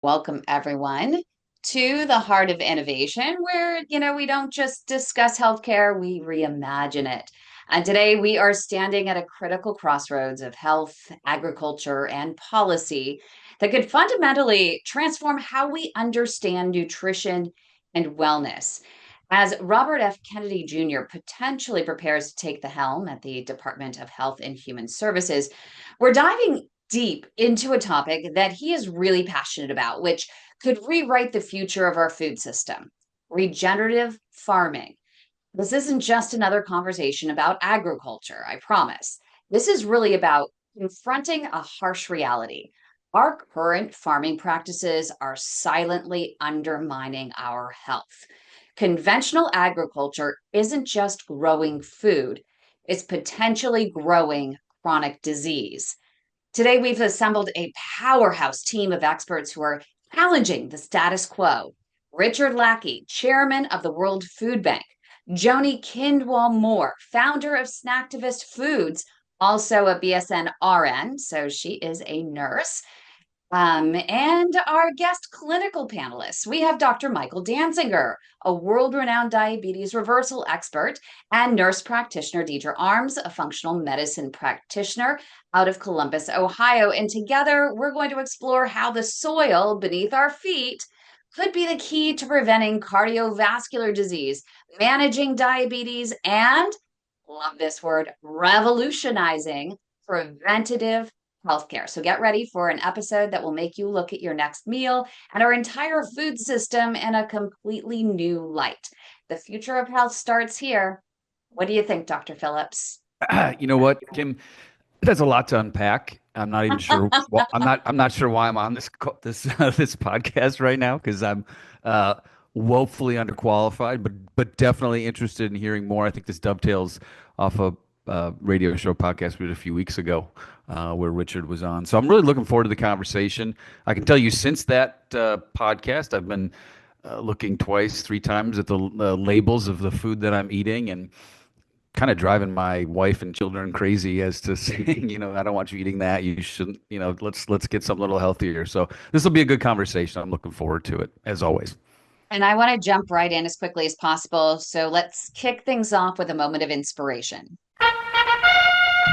Welcome, everyone, to the Heart of Innovation, where, we don't just discuss healthcare, we reimagine it. And today we are standing at a critical crossroads of health, agriculture, and policy that could fundamentally transform how we understand nutrition and wellness. As Robert F. Kennedy Jr. potentially prepares to take the helm at the Department of Health and Human Services, we're diving deep into a topic that he is really passionate about, which could rewrite the future of our food system: regenerative farming. This isn't just another conversation about agriculture, I promise. This is really about confronting a harsh reality. Our current farming practices are silently undermining our health. Conventional agriculture isn't just growing food, it's potentially growing chronic disease. Today, we've assembled a powerhouse team of experts who are challenging the status quo. Richard Lackey, chairman of the World Food Bank; Joni Kindwall Moore, founder of Snacktivist Foods, also a BSN RN, so she is a nurse. And our guest clinical panelists, we have Dr. Michael Danziger, a world-renowned diabetes reversal expert, and nurse practitioner Deidre Arms, a functional medicine practitioner out of Columbus, Ohio. And together, we're going to explore how the soil beneath our feet could be the key to preventing cardiovascular disease, managing diabetes, and, love this word, revolutionizing preventative healthcare. So get ready for an episode that will make you look at your next meal and our entire food system in a completely new light. The future of health starts here. What do you think, Dr. Phillips? You know what, Kim? There's a lot to unpack. I'm not even sure. I'm not sure why I'm on this podcast right now because I'm uh, woefully underqualified, but definitely interested in hearing more. I think this dovetails off a radio show podcast we did a few weeks ago where Richard was on. So I'm really looking forward to the conversation. I can tell you since that podcast, I've been looking twice, three times at the labels of the food that I'm eating and kind of driving my wife and children crazy as to saying, I don't want you eating that. You shouldn't, let's get something a little healthier. So this will be a good conversation. I'm looking forward to it as always. And I want to jump right in as quickly as possible. So let's kick things off with a moment of inspiration.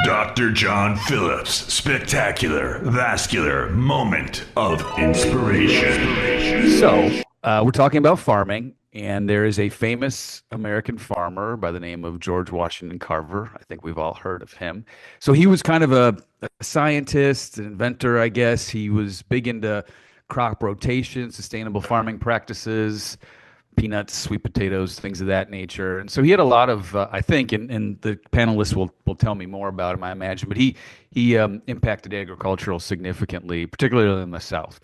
Dr. John Phillips' spectacular vascular moment of inspiration. So we're talking about farming, and there is a famous American farmer by the name of George Washington Carver. I think we've all heard of him. So he was kind of a scientist, an inventor, I guess. He was big into crop rotation, sustainable farming practices, peanuts, sweet potatoes, things of that nature. And so he had a lot of, I think, and the panelists will tell me more about him, I imagine, but he impacted agricultural significantly, particularly in the South.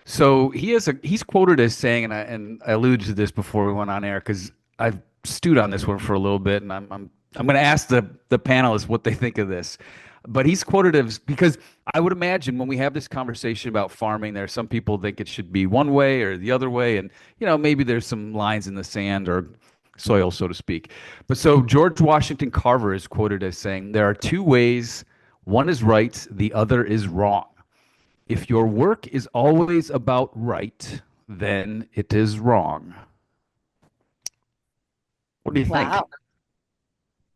So he's quoted as saying, and I alluded to this before we went on air because I've stewed on this one for a little bit, and I'm going to ask the panelists what they think of this. But he's quoted as because I would imagine when we have this conversation about farming, there are some people think it should be one way or the other way, and maybe there's some lines in the sand or soil, so to speak. But so George Washington Carver is quoted as saying, "There are two ways. One is right, the other is wrong. If your work is always about right, then it is wrong." What do you think? Wow.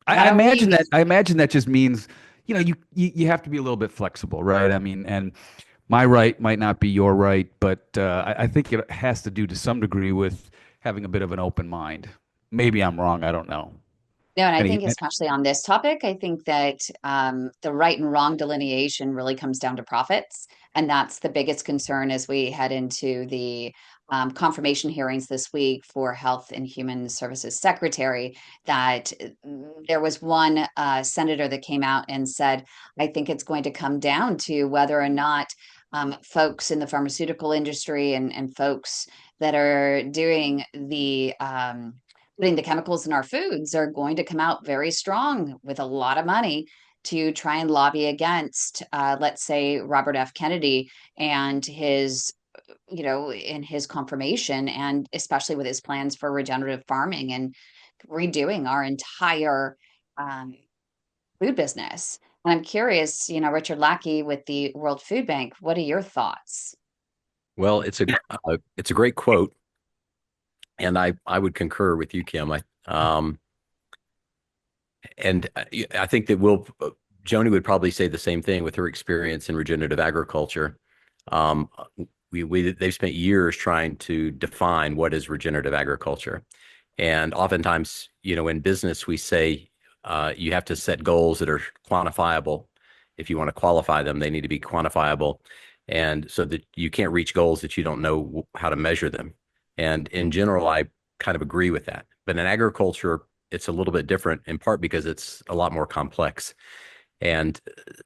I Why don't we? imagine that. I imagine that just means, you have to be a little bit flexible, right? I mean, and my right might not be your right, but I think it has to do to some degree with having a bit of an open mind. Maybe I'm wrong. I don't know. No, and I Any, think especially on this topic, I think that the right and wrong delineation really comes down to profits. And that's the biggest concern as we head into the confirmation hearings this week for Health and Human Services Secretary. That there was one senator that came out and said, I think it's going to come down to whether or not folks in the pharmaceutical industry and folks that are doing the putting the chemicals in our foods are going to come out very strong with a lot of money to try and lobby against, let's say, Robert F. Kennedy and his, in his confirmation, and especially with his plans for regenerative farming and redoing our entire um, food business. And I'm curious, Richard Lackey with the World Food Bank, what are your thoughts? Well, it's a great quote, and I would concur with you, Kim. I think that Joni would probably say the same thing with her experience in regenerative agriculture. Um, they've spent years trying to define what is regenerative agriculture. And oftentimes, in business, we say you have to set goals that are quantifiable. If you want to qualify them, they need to be quantifiable. And so that you can't reach goals that you don't know how to measure them. And in general, I kind of agree with that. But in agriculture, it's a little bit different, in part because it's a lot more complex. And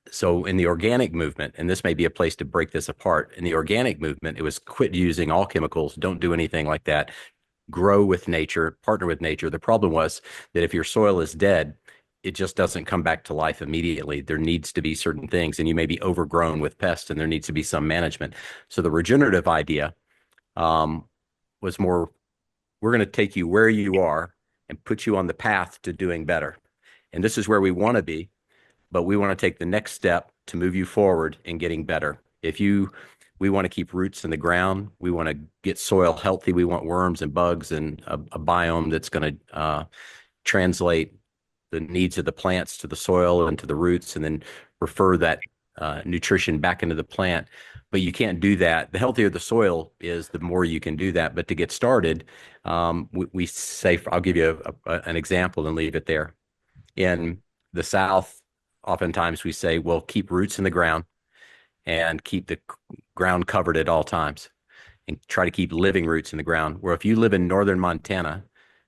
so in the organic movement, and this may be a place to break this apart, in the organic movement, it was quit using all chemicals, don't do anything like that, grow with nature, partner with nature. The problem was that if your soil is dead, it just doesn't come back to life immediately. There needs to be certain things, and you may be overgrown with pests, and there needs to be some management. So the regenerative idea was more, we're going to take you where you are and put you on the path to doing better. And this is where we want to be, but we want to take the next step to move you forward in getting better. We want to keep roots in the ground. We want to get soil healthy. We want worms and bugs and a biome that's going to translate the needs of the plants to the soil and to the roots, and then refer that nutrition back into the plant. But you can't do that. The healthier the soil is, the more you can do that. But to get started, we say, I'll give you an example and leave it there. In the South, oftentimes we say, well, keep roots in the ground and keep the ground covered at all times, and try to keep living roots in the ground. Where if you live in northern Montana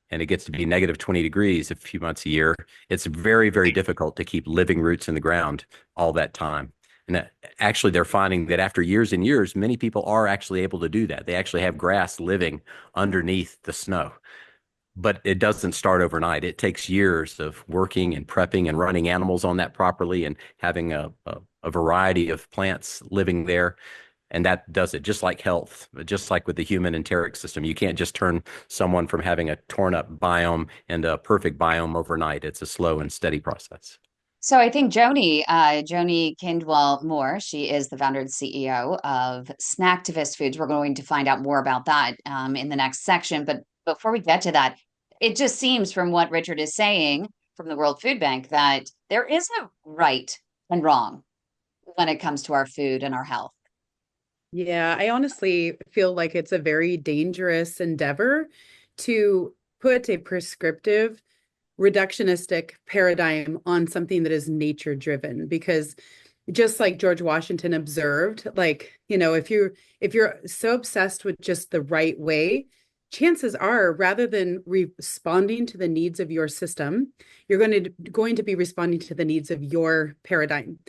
and it gets to be negative 20 degrees a few months a year, it's very, very difficult to keep living roots in the ground all that time. And actually, they're finding that after years and years, many people are actually able to do that. They actually have grass living underneath the snow. But it doesn't start overnight. It takes years of working and prepping and running animals on that properly, and having a variety of plants living there. And that does it, just like health, just like with the human enteric system. You can't just turn someone from having a torn up biome into a perfect biome overnight. It's a slow and steady process. So I think Joni Kindwell Moore, she is the founder and CEO of Snacktivist Foods. We're going to find out more about that in the next section. But before we get to that, it just seems from what Richard is saying from the World Food Bank that there is no right and wrong when it comes to our food and our health. Yeah, I honestly feel like it's a very dangerous endeavor to put a prescriptive reductionistic paradigm on something that is nature driven, because just like George Washington observed, like, if you're so obsessed with just the right way, chances are, rather than responding to the needs of your system, you're going to be responding to the needs of your paradigm.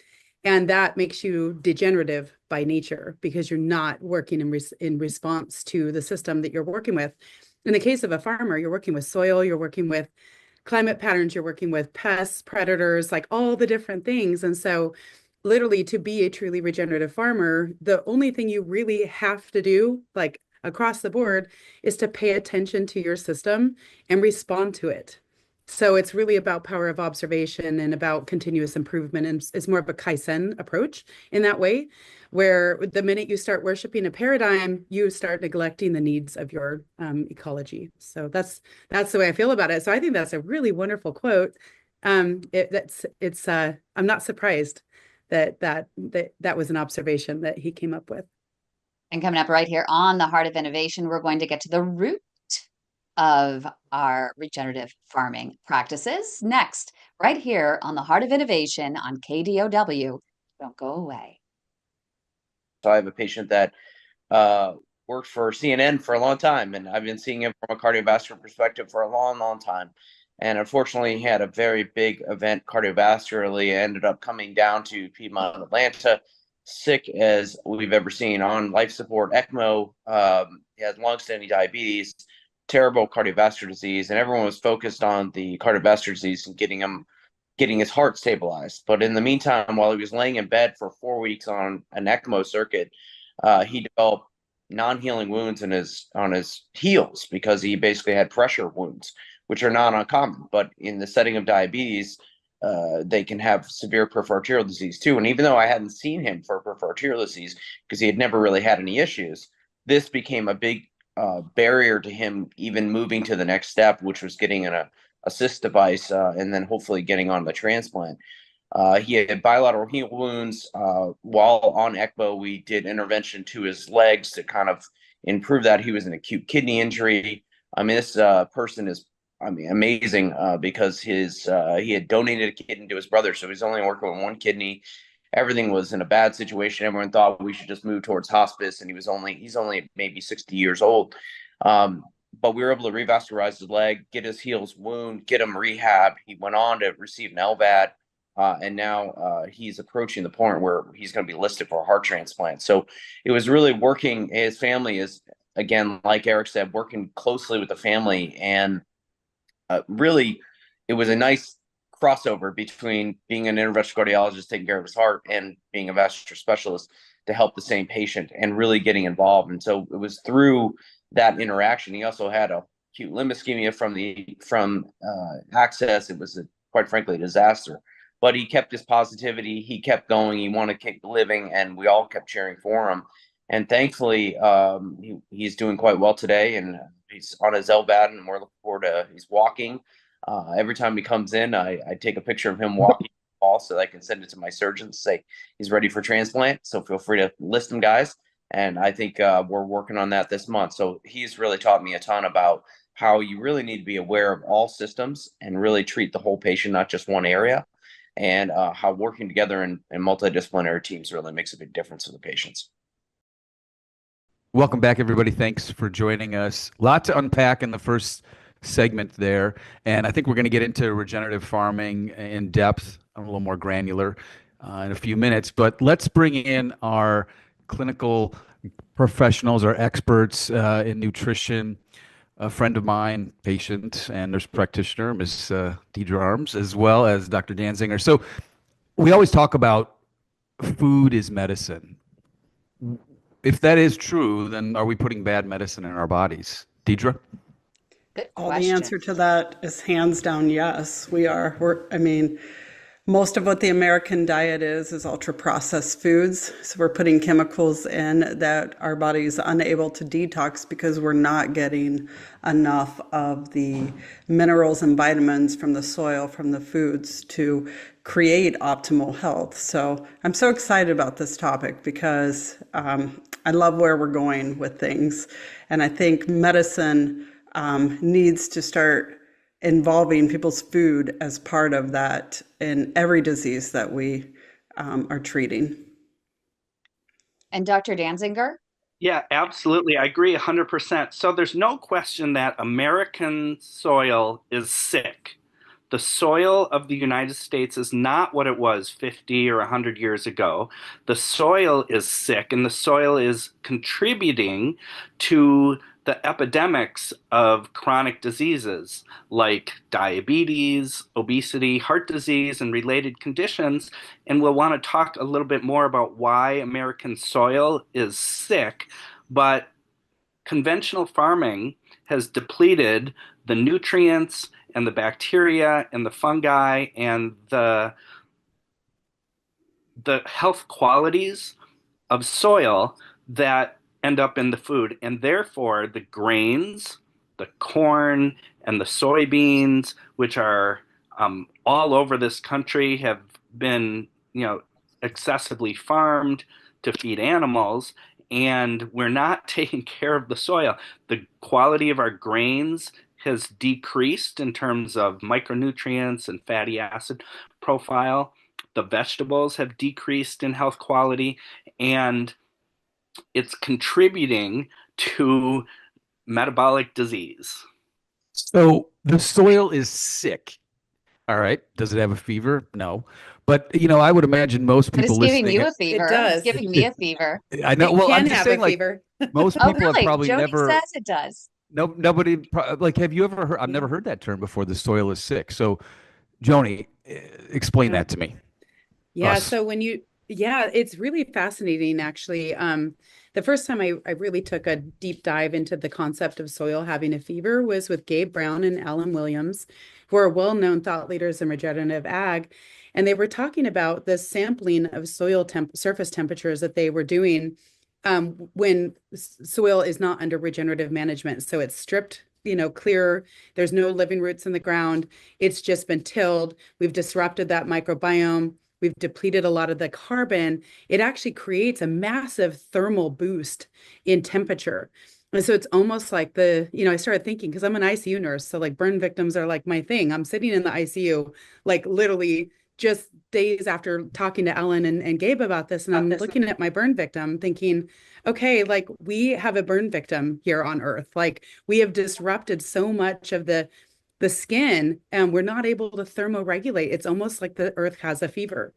And that makes you degenerative by nature, because you're not working in response to the system that you're working with. In the case of a farmer, you're working with soil, you're working with climate patterns, you're working with pests, predators, like all the different things. And so literally, to be a truly regenerative farmer, the only thing you really have to do, like across the board, is to pay attention to your system and respond to it. So it's really about power of observation and about continuous improvement. And it's more of a Kaizen approach in that way, where the minute you start worshiping a paradigm, you start neglecting the needs of your ecology. So that's the way I feel about it. So I think that's a really wonderful quote. I'm not surprised that was an observation that he came up with. And coming up right here on the Heart of Innovation, we're going to get to the root of our regenerative farming practices next, right here on the Heart of Innovation on KDOW. Don't go away. So I have a patient that worked for CNN for a long time, and I've been seeing him from a cardiovascular perspective for a long, long time. And unfortunately, he had a very big event cardiovascularly, ended up coming down to Piedmont, Atlanta, sick as we've ever seen, on life support, ECMO. He has longstanding diabetes, terrible cardiovascular disease, and everyone was focused on the cardiovascular disease and getting his heart stabilized. But in the meantime, while he was laying in bed for 4 weeks on an ECMO circuit, he developed non-healing wounds on his heels, because he basically had pressure wounds, which are not uncommon. But in the setting of diabetes, they can have severe peripheral arterial disease too. And even though I hadn't seen him for peripheral arterial disease, because he had never really had any issues, this became a big barrier to him even moving to the next step, which was getting an assist device and then hopefully getting on the transplant. He had bilateral heel wounds. While on ECMO, we did intervention to his legs to kind of improve that. He was an acute kidney injury. I mean, this person is, I mean, amazing because he had donated a kidney to his brother, so he's only working with one kidney. Everything was in a bad situation. Everyone thought we should just move towards hospice, and he's only maybe 60 years old. But we were able to revascularize his leg, get his heels wound, get him rehab. He went on to receive an LVAD. And now he's approaching the point where he's going to be listed for a heart transplant. So it was really working. His family is, again, like Eric said, working closely with the family. And really, it was a nice crossover between being an interventional cardiologist taking care of his heart and being a vascular specialist to help the same patient and really getting involved. And so it was through that interaction. He also had a acute limb ischemia from access. It was, quite frankly, a disaster. But he kept his positivity. He kept going. He wanted to keep living, and we all kept cheering for him. And thankfully, he's doing quite well today, and he's on his LVAD, and we're looking forward to he's walking. Every time he comes in, I take a picture of him walking so that I can send it to my surgeons, say he's ready for transplant. So feel free to list him, guys. And I think we're working on that this month. So he's really taught me a ton about how you really need to be aware of all systems and really treat the whole patient, not just one area. And how working together in multidisciplinary teams really makes a big difference for the patients. Welcome back, everybody. Thanks for joining us. A lot to unpack in the first segment there, and I think we're going to get into regenerative farming in depth, a little more granular in a few minutes. But let's bring in our clinical professionals, our experts in nutrition. A friend of mine, patient and nurse practitioner, Ms. Deidre Arms, as well as Dr. Danzinger. So we always talk about food is medicine. If that is true, then are we putting bad medicine in our bodies? Deidre? Good The question. answer to that is hands down yes. I mean, most of what the American diet is ultra processed foods. So we're putting chemicals in that our body is unable to detox because we're not getting enough of the minerals and vitamins from the soil, from the foods to create optimal health. So I'm so excited about this topic because I love where we're going with things. And I think medicine needs to start involving people's food as part of that in every disease that we are treating. And Dr. Danzinger? Yeah, absolutely. I agree 100%. So there's no question that American soil is sick. The soil of the United States is not what it was 50 or 100 years ago. The soil is sick, and the soil is contributing to the epidemics of chronic diseases like diabetes, obesity, heart disease, and related conditions. And we'll want to talk a little bit more about why American soil is sick. But conventional farming has depleted the nutrients and the bacteria and the fungi and the health qualities of soil that end up in the food. And therefore, the grains, the corn, and the soybeans, which are all over this country, have been, excessively farmed to feed animals, and we're not taking care of the soil. The quality of our grains has decreased in terms of micronutrients and fatty acid profile. The vegetables have decreased in health quality, and it's contributing to metabolic disease. So the soil is sick. All right. Does it have a fever? No. But, I would imagine most But people it's giving listening. you a fever. It does. It's giving me a fever. I know. It Well, I'm can just have saying, a like, fever. most Oh, people have really? probably Jody never. says it does. No, nobody. Like, have you ever heard? I've never heard that term before. The soil is sick. So, Joni, explain Yeah. that to me. Yeah, Us. so it's really fascinating actually. The first time I really took a deep dive into the concept of soil having a fever was with Gabe Brown and Alan Williams, who are well-known thought leaders in regenerative ag. And they were talking about the sampling of soil surface temperatures that they were doing when soil is not under regenerative management. So it's stripped, clear. There's no living roots in the ground. It's just been tilled. We've disrupted that microbiome. We've depleted a lot of the carbon. It actually creates a massive thermal boost in temperature. And so it's almost like I started thinking, because I'm an ICU nurse, so like burn victims are like my thing. I'm sitting in the ICU, like literally just days after talking to Ellen and Gabe about this. And I'm looking at my burn victim thinking, okay, like we have a burn victim here on Earth. Like we have disrupted so much of the skin and we're not able to thermoregulate. It's almost like the Earth has a fever.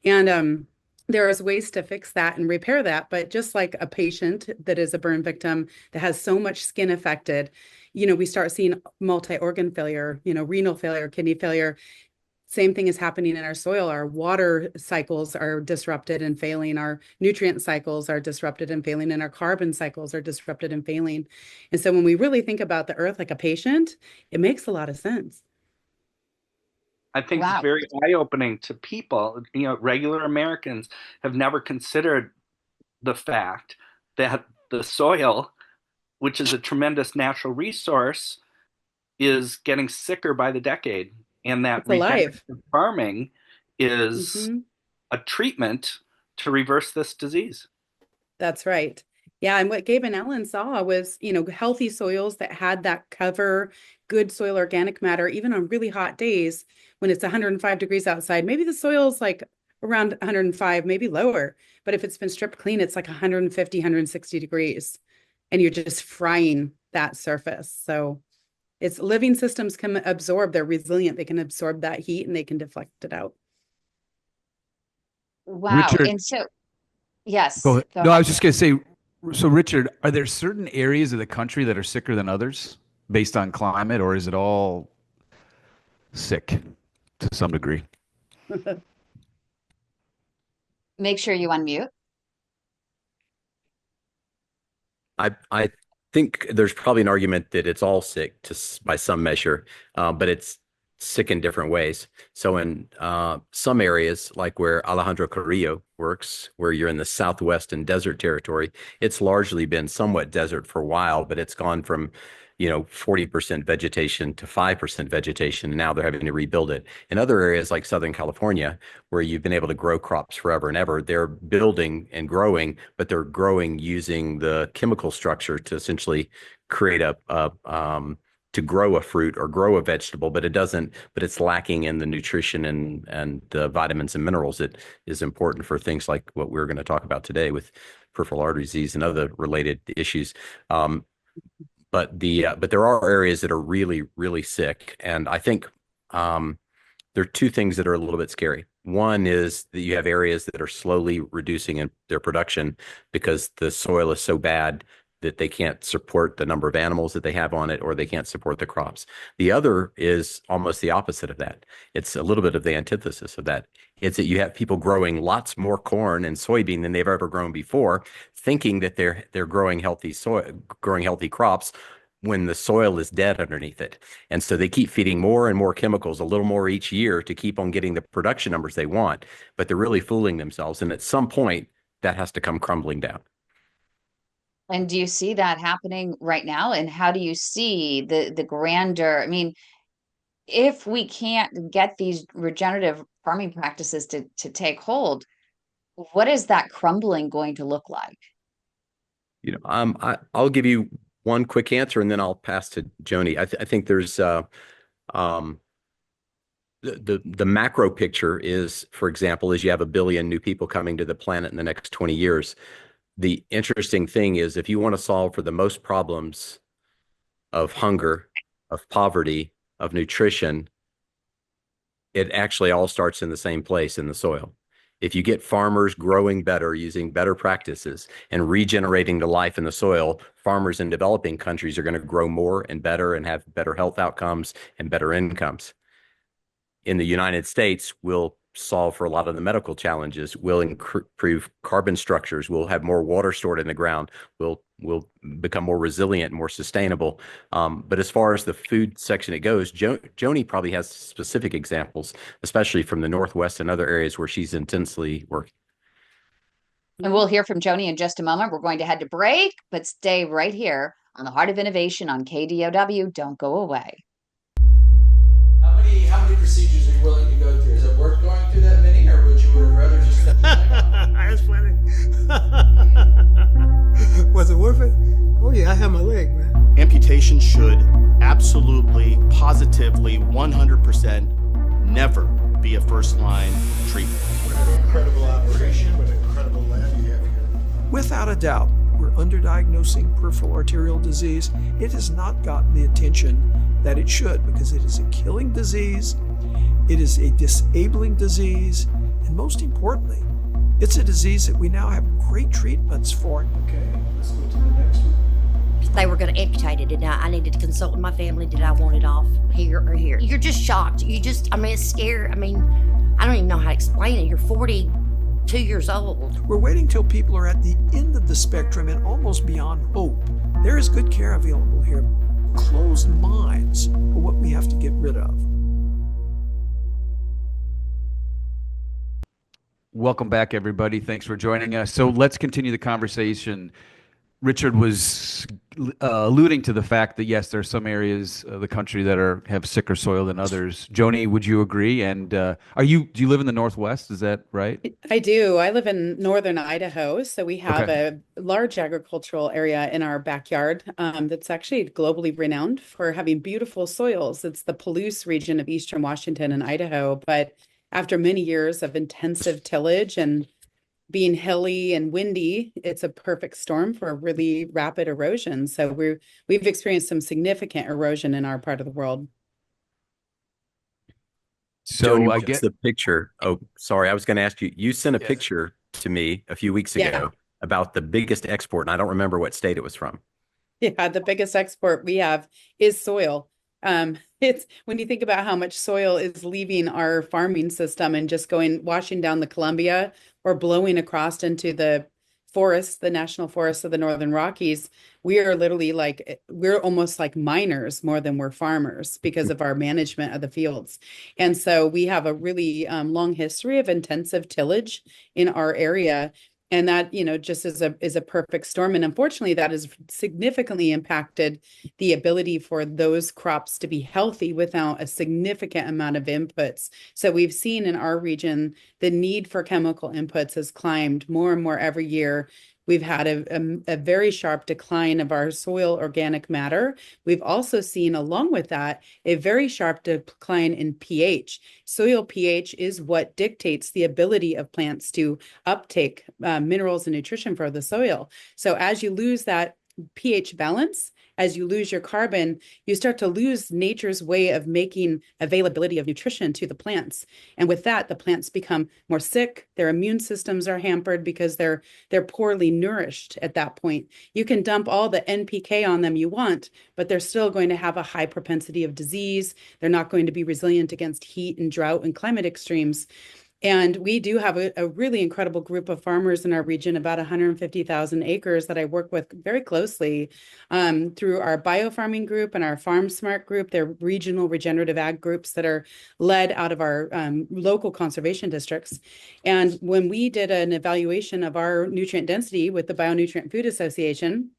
And there's ways to fix that and repair that. But just like a patient that is a burn victim that has so much skin affected, we start seeing multi-organ failure, renal failure, kidney failure. Same thing is happening in our soil. Our water cycles are disrupted and failing. Our nutrient cycles are disrupted and failing, and our carbon cycles are disrupted and failing. And so when we really think about the earth like a patient, it makes a lot of sense. I think it's Wow. very eye-opening to people. Regular Americans have never considered the fact that the soil, which is a tremendous natural resource, is getting sicker by the decade, and that It's alive. regenerative farming is hmm a treatment to reverse this disease. That's right. Yeah, and what Gabe and Ellen saw was, healthy soils that had that cover, good soil organic matter, even on really hot days when it's 105 degrees outside. Maybe the soil's like around 105, maybe lower. But if it's been stripped clean, it's like 150, 160 degrees. And you're just frying that surface. So it's living systems can absorb, they're resilient, they can absorb that heat and they can deflect it out. Wow. Richard, And so, go yes, ahead. go No, I ahead. was just going to say, so Richard, are there certain areas of the country that are sicker than others based on climate, or is it all sick to some degree? Make sure you unmute. I think there's probably an argument that it's all sick by some measure, but it's sick in different ways. So in some areas, like where Alejandro Carrillo works, where you're in the Southwest and desert territory, it's largely been somewhat desert for a while, but it's gone from 40% vegetation to 5% vegetation. And now they're having to rebuild it. In other areas like Southern California, where you've been able to grow crops forever and ever, they're building and growing, but they're growing using the chemical structure to essentially create to grow a fruit or grow a vegetable, but it's lacking in the nutrition and vitamins and minerals that is important for things like what we're going to talk about today with peripheral artery disease and other related issues. But there are areas that are really, really sick. And I think there are two things that are a little bit scary. One is that you have areas that are slowly reducing in their production because the soil is so bad that they can't support the number of animals that they have on it, or they can't support the crops. The other is almost the opposite of that. It's a little bit of the antithesis of that. It's that you have people growing lots more corn and soybean than they've ever grown before, thinking that they're growing healthy crops when the soil is dead underneath it. And so they keep feeding more and more chemicals, a little more each year, to keep on getting the production numbers they want, but they're really fooling themselves. And at some point, that has to come crumbling down. And do you see that happening right now? And how do you see the grander? I mean, if we can't get these regenerative farming practices to take hold, what is that crumbling going to look like? I'll give you one quick answer and then I'll pass to Joni. I think there's the macro picture is, for example, is you have 1 billion new people coming to the planet in the next 20 years. The interesting thing is, if you want to solve for the most problems of hunger, of poverty, of nutrition, it actually all starts in the same place, in the soil. If you get farmers growing better, using better practices and regenerating the life in the soil, farmers in developing countries are going to grow more and better and have better health outcomes and better incomes. In the United States, we'll solve for a lot of the medical challenges. We'll improve carbon structures. We'll have more water stored in the ground. We'll become more resilient, more sustainable. But as far as the food section it goes, Joni probably has specific examples, especially from the Northwest and other areas where she's intensely working. And we'll hear from Joni in just a moment. We're going to head to break, but stay right here on the Heart of Innovation on KDOW. Don't go away. How many procedures are you willing to go through? Is it worth going through that many, or would you rather just That's funny. Was it worth it? Oh yeah, I have my leg, man. Amputation should absolutely, positively, 100% never be a first-line treatment. What an incredible operation, what an incredible lab you have here. Without a doubt, we're underdiagnosing peripheral arterial disease. It has not gotten the attention that it should because it is a killing disease, it is a disabling disease, and most importantly, it's a disease that we now have great treatments for. Okay, let's go to the next one. They were going to amputate it, and I needed to consult with my family. Did I want it off here or here? You're just shocked. It's scary. I don't even know how to explain it. You're 42 years old. We're waiting till people are at the end of the spectrum and almost beyond hope. There is good care available here. Closed minds are what we have to get rid of. Welcome back, everybody. Thanks for joining us. So let's continue the conversation. Richard was alluding to the fact that, yes, there are some areas of the country that have sicker soil than others. Joni, would you agree? And do you live in the Northwest? Is that right? I do. I live in northern Idaho, so we have a large agricultural area in our backyard that's actually globally renowned for having beautiful soils. It's the Palouse region of eastern Washington and Idaho, but after many years of intensive tillage and being hilly and windy, it's a perfect storm for really rapid erosion. So we've experienced some significant erosion in our part of the world. So Joni, I get the picture. Oh, sorry. I was going to ask you, you sent a picture to me a few weeks ago about the biggest export, and I don't remember what state it was from. Yeah, the biggest export we have is soil. It's when you think about how much soil is leaving our farming system and just washing down the Columbia or blowing across into the forests, the national forests of the Northern Rockies, we are literally we're almost like miners more than we're farmers because of our management of the fields. And so we have a really long history of intensive tillage in our area. And that, just is a perfect storm. And unfortunately, that has significantly impacted the ability for those crops to be healthy without a significant amount of inputs. So we've seen in our region, the need for chemical inputs has climbed more and more every year. We've had a very sharp decline of our soil organic matter. We've also seen, along with that, a very sharp decline in pH. Soil pH is what dictates the ability of plants to uptake minerals and nutrition for the soil. So as you lose that pH balance, as you lose your carbon, you start to lose nature's way of making availability of nutrition to the plants. And with that, the plants become more sick. Their immune systems are hampered because they're poorly nourished at that point. You can dump all the NPK on them you want, but they're still going to have a high propensity of disease. They're not going to be resilient against heat and drought and climate extremes. And we do have a really incredible group of farmers in our region, about 150,000 acres that I work with very closely through our biofarming group and our Farm Smart group. They're regional regenerative ag groups that are led out of our local conservation districts. And when we did an evaluation of our nutrient density with the Bionutrient Food Association,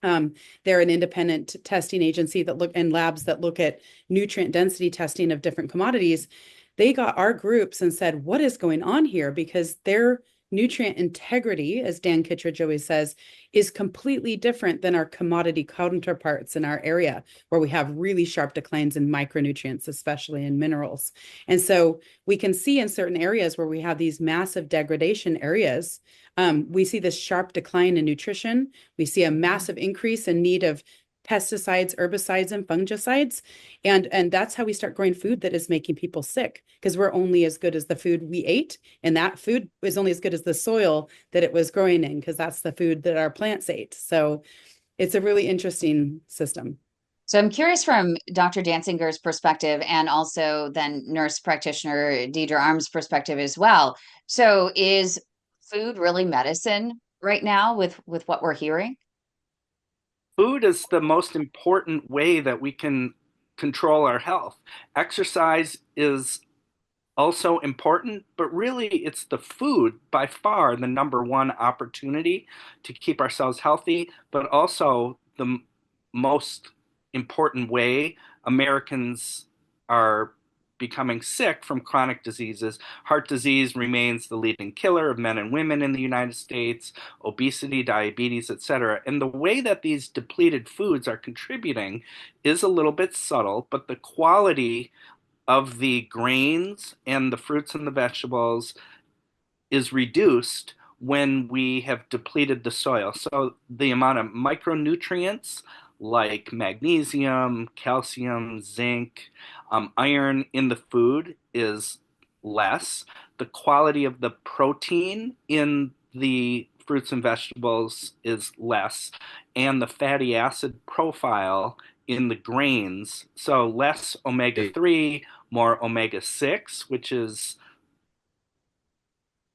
they're an independent testing agency and labs that look at nutrient density testing of different commodities. They got our groups and said, what is going on here? Because their nutrient integrity, as Dan Kittredge always says, is completely different than our commodity counterparts in our area, where we have really sharp declines in micronutrients, especially in minerals. And so we can see in certain areas where we have these massive degradation areas, we see this sharp decline in nutrition. We see a massive increase in need of pesticides, herbicides, and fungicides. And that's how we start growing food that is making people sick, because we're only as good as the food we ate. And that food is only as good as the soil that it was growing in, because that's the food that our plants ate. So it's a really interesting system. So I'm curious from Dr. Dancinger's perspective, and also then nurse practitioner Deidre Arms' perspective as well. So is food really medicine right now with what we're hearing? Food is the most important way that we can control our health. Exercise is also important, but really it's the food by far the number one opportunity to keep ourselves healthy, but also the most important way Americans are becoming sick from chronic diseases. Heart disease remains the leading killer of men and women in the United States, obesity, diabetes, etc. And the way that these depleted foods are contributing is a little bit subtle, but the quality of the grains and the fruits and the vegetables is reduced when we have depleted the soil. So the amount of micronutrients like magnesium, calcium, zinc, iron in the food is less. The quality of the protein in the fruits and vegetables is less, and the fatty acid profile in the grains, so less omega 3, more omega 6, which is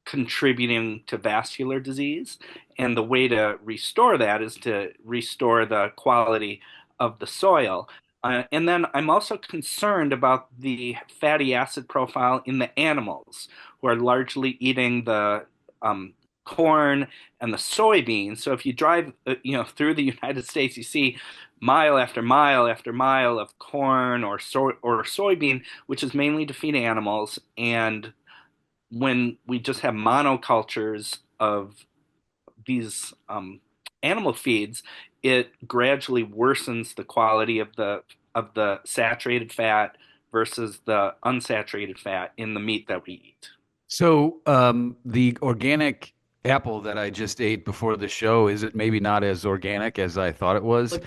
contributing to vascular disease. And the way to restore that is to restore the quality of the soil. And then I'm also concerned about the fatty acid profile in the animals who are largely eating the corn and the soybeans. So if you drive, through the United States, you see mile after mile after mile of corn or soybean, which is mainly to feed animals. And when we just have monocultures of these animal feeds, it gradually worsens the quality of the saturated fat versus the unsaturated fat in the meat that we eat. So, the organic apple that I just ate before the show, is it maybe not as organic as I thought it was?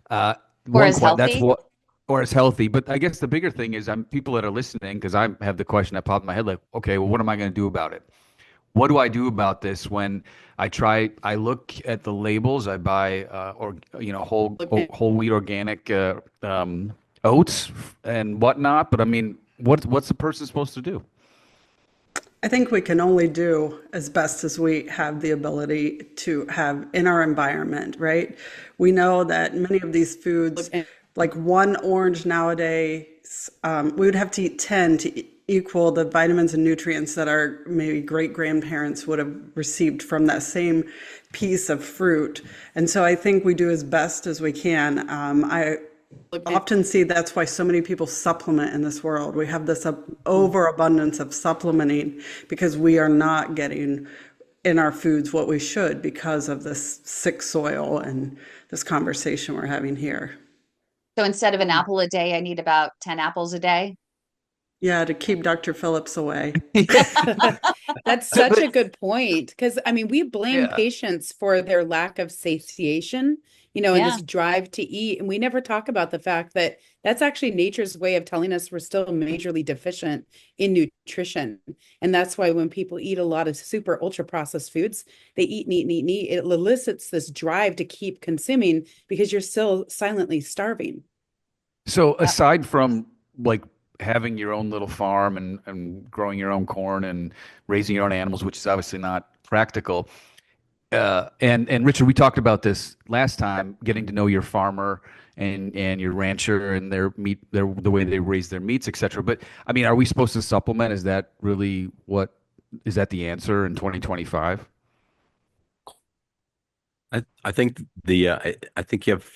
Uh, Or one as que that's healthy? what, or as healthy. But I guess the bigger thing is, people that are listening, because I have the question that popped in my head, like, okay, well, what am I going to do about it? What do I do about this when I look at the labels, I buy or whole wheat organic oats and whatnot, but I mean, what's the person supposed to do? I think we can only do as best as we have the ability to have in our environment, right? We know that many of these foods, like one orange nowadays, we would have to eat 10 to equal the vitamins and nutrients that our maybe great grandparents would have received from that same piece of fruit. And so I think we do as best as we can. I often see that's why so many people supplement in this world. We have this overabundance of supplementing because we are not getting in our foods what we should because of this sick soil and this conversation we're having here. So instead of an apple a day, I need about 10 apples a day. Yeah, to keep Dr. Phillips away. That's such a good point. Because, I mean, we blame Yeah. patients for their lack of satiation, and Yeah. this drive to eat. And we never talk about the fact that that's actually nature's way of telling us we're still majorly deficient in nutrition. And that's why when people eat a lot of super ultra processed foods, they eat and eat and eat and eat. It elicits this drive to keep consuming because you're still silently starving. So aside from like having your own little farm and growing your own corn and raising your own animals, which is obviously not practical, and Richard, we talked about this last time, getting to know your farmer and your rancher and their meat, the way they raise their meats, etc. But I mean, are we supposed to supplement? Is that really is that the answer in 2025? I think I think you have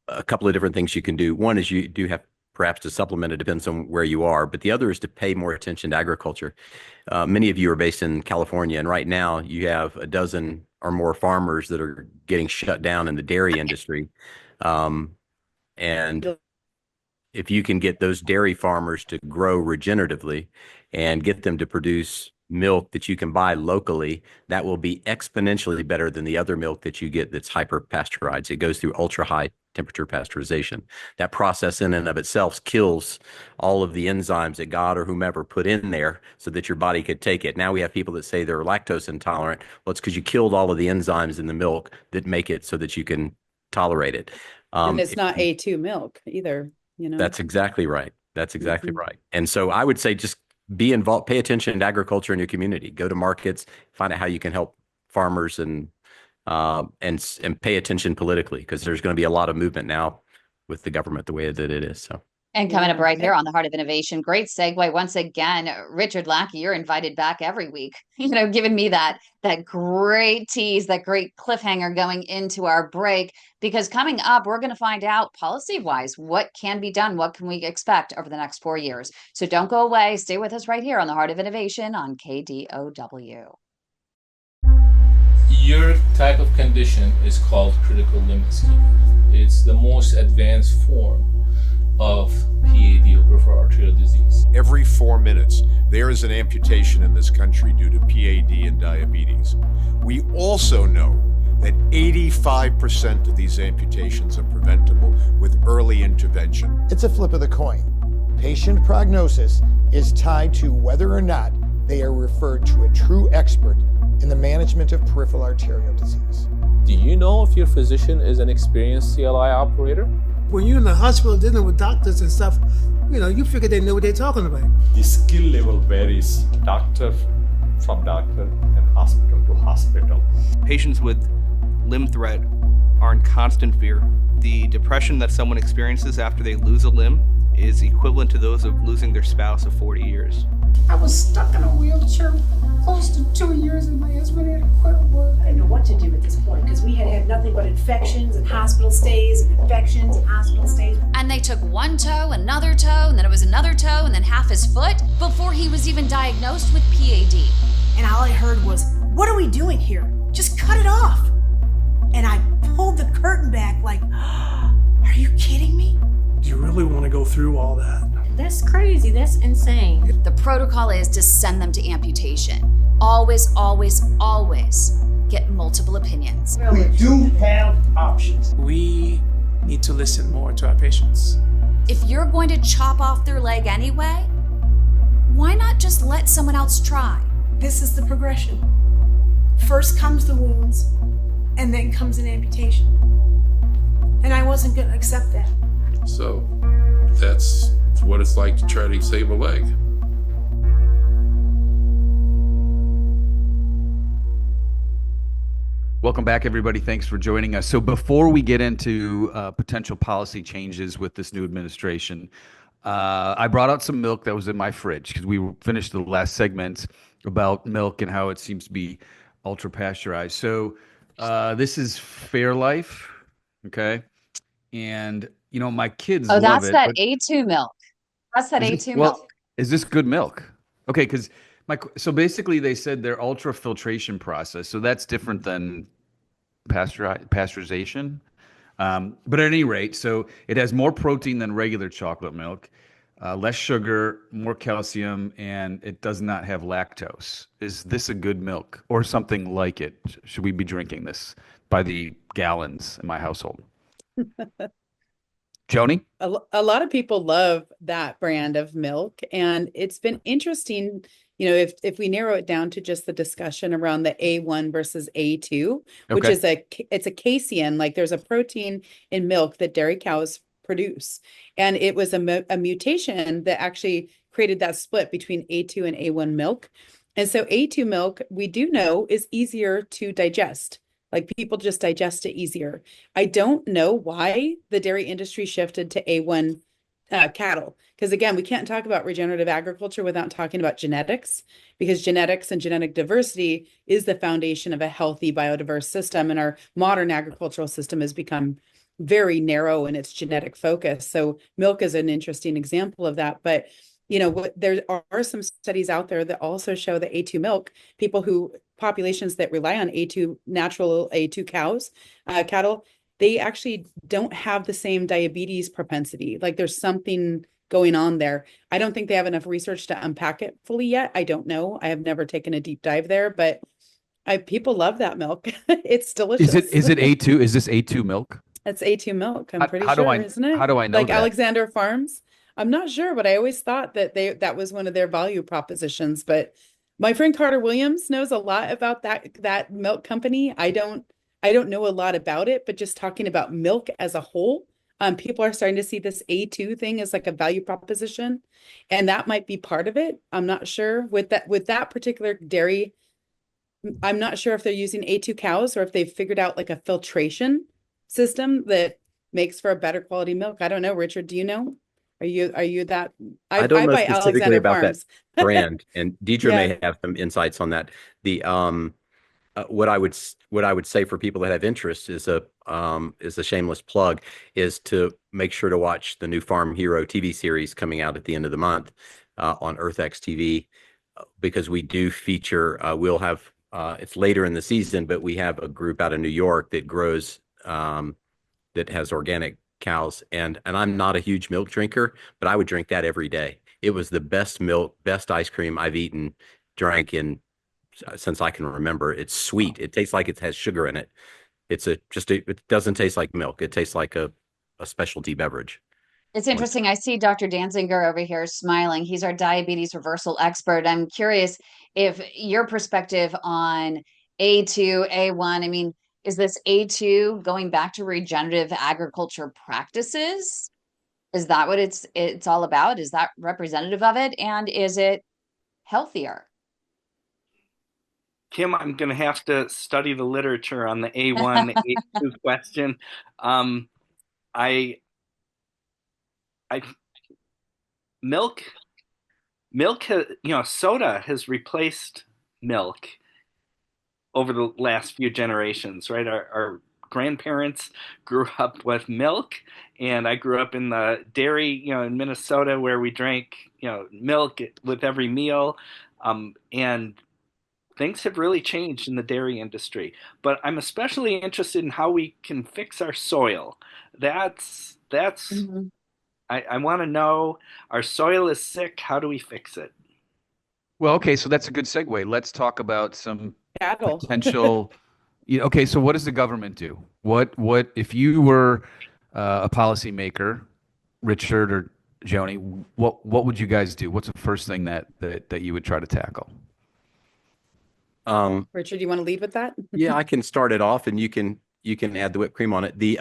a couple of different things you can do. One is you do have perhaps to supplement. It depends on where you are, but the other is to pay more attention to agriculture. Many of you are based in California, and right now you have a dozen or more farmers that are getting shut down in the dairy industry. And if you can get those dairy farmers to grow regeneratively and get them to produce milk that you can buy locally, that will be exponentially better than the other milk that you get that's hyper pasteurized. It goes through ultra high temperature pasteurization. That process in and of itself kills all of the enzymes that God or whomever put in there so that your body could take it. Now we have people that say they're lactose intolerant. Well, it's because you killed all of the enzymes in the milk that make it so that you can tolerate it. And it's not A2 milk either, That's exactly right. That's exactly right. And so I would say just be involved, pay attention to agriculture in your community, go to markets, find out how you can help farmers and pay attention politically, because there's going to be a lot of movement now with the government the way that it is. So And coming up Yeah. right here on the Heart of Innovation, great segue once again. Richard Lackey, you're invited back every week. Giving me that great tease, that great cliffhanger going into our break. Because coming up, we're going to find out policy-wise what can be done, what can we expect over the next 4 years. So don't go away. Stay with us right here on the Heart of Innovation on KDOW. Your type of condition is called critical limb ischemia. It's the most advanced form of P.A.D. or peripheral arterial disease. Every 4 minutes, there is an amputation in this country due to PAD and diabetes. We also know that 85% of these amputations are preventable with early intervention. It's a flip of the coin. Patient prognosis is tied to whether or not they are referred to a true expert in the management of peripheral arterial disease. Do you know if your physician is an experienced CLI operator? When you're in the hospital dealing with doctors and stuff, you figure they know what they're talking about. The skill level varies doctor from doctor and hospital to hospital. Patients with limb threat are in constant fear. The depression that someone experiences after they lose a limb is equivalent to those of losing their spouse of 40 years. I was stuck in a wheelchair close to 2 years and my husband had to quit work. I didn't know what to do at this point because we had nothing but infections and hospital stays and infections and hospital stays. And they took one toe, another toe, and then it was another toe, and then half his foot before he was even diagnosed with PAD. And all I heard was, "What are we doing here? Just cut it off." And I pulled the curtain back like, "Are you kidding me?" Do you really want to go through all that? That's crazy. That's insane. The protocol is to send them to amputation. Always, always, always get multiple opinions. We do have options. We need to listen more to our patients. If you're going to chop off their leg anyway, why not just let someone else try? This is the progression. First comes the wounds, and then comes an amputation. And I wasn't going to accept that. So that's what it's like to try to save a leg. Welcome back, everybody. Thanks for joining us. So before we get into potential policy changes with this new administration, I brought out some milk that was in my fridge because we finished the last segment about milk and how it seems to be ultra pasteurized. So this is Fairlife, okay? And, my kids love it. Oh, that's that A2 milk. That's that A2 milk. Is this good milk? Okay, because so basically they said their ultra filtration process. So that's different than pasteurization. But at any rate, so it has more protein than regular chocolate milk, less sugar, more calcium, and it does not have lactose. Is this a good milk or something like it? Should we be drinking this by the gallons in my household? Joni? A lot of people love that brand of milk, and it's been interesting, if we narrow it down to just the discussion around the A1 versus A2, which is it's a casein, like there's a protein in milk that dairy cows produce, and it was a mutation that actually created that split between A2 and A1 milk. And so A2 milk, we do know, is easier to digest. Like people just digest it easier. I don't know why the dairy industry shifted to A1 cattle. Because again, we can't talk about regenerative agriculture without talking about genetics, because genetics and genetic diversity is the foundation of a healthy biodiverse system. And our modern agricultural system has become very narrow in its genetic focus. So milk is an interesting example of that. But there are some studies out there that also show that A2 milk, populations that rely on natural A2 cattle, they actually don't have the same diabetes propensity. Like there's something going on there. I don't think they have enough research to unpack it fully yet. I don't know. I have never taken a deep dive there, but people love that milk. It's delicious. Is it A2? Is this A2 milk? It's A2 milk. I'm pretty sure, isn't it? How do I know like that? Alexander Farms? I'm not sure, but I always thought that was one of their value propositions. But my friend Carter Williams knows a lot about that milk company. I don't know a lot about it, but just talking about milk as a whole, people are starting to see this A2 thing as like a value proposition, and that might be part of it. I'm not sure with that particular dairy. I'm not sure if they're using A2 cows or if they've figured out like a filtration system that makes for a better quality milk. I don't know. Richard, do you know? Are you that? I don't I know buy specifically Alexander about that Farms. brand, and Deidre Yeah. may have some insights on that. The what I would say for people that have interest is a shameless plug, is to make sure to watch the new Farm Hero TV series coming out at the end of the month on EarthX TV, because we do feature. We'll have it's later in the season, but we have a group out of New York that grows that has organic cows, and I'm not a huge milk drinker, but I would drink that every day. It was the best milk, best ice cream I've drank in since I can remember. It's sweet. It tastes like it has sugar in it. It doesn't taste like milk. It tastes like a specialty beverage. It's interesting. I see Dr. Danziger over here smiling. He's our diabetes reversal expert. I'm curious if your perspective on A2, A1, I mean, is this A2 going back to regenerative agriculture practices? Is that what it's all about? Is that representative of it? And is it healthier? Kym, I'm going to have to study the literature on the A1, A2 question. I, I, milk, soda has replaced milk over the last few generations, right? Our grandparents grew up with milk, and I grew up in the dairy, in Minnesota, where we drank, milk with every meal. And things have really changed in the dairy industry. But I'm especially interested in how we can fix our soil. That's Mhm. I want to know, our soil is sick. How do we fix it? Well, okay, so that's a good segue. Let's talk about some Cattle. potential. Okay, so what does the government do? What if you were a policymaker, Richard or Joni? What would you guys do? What's the first thing that you would try to tackle? Richard, you want to lead with that? Yeah, I can start it off, and you can add the whipped cream on it. The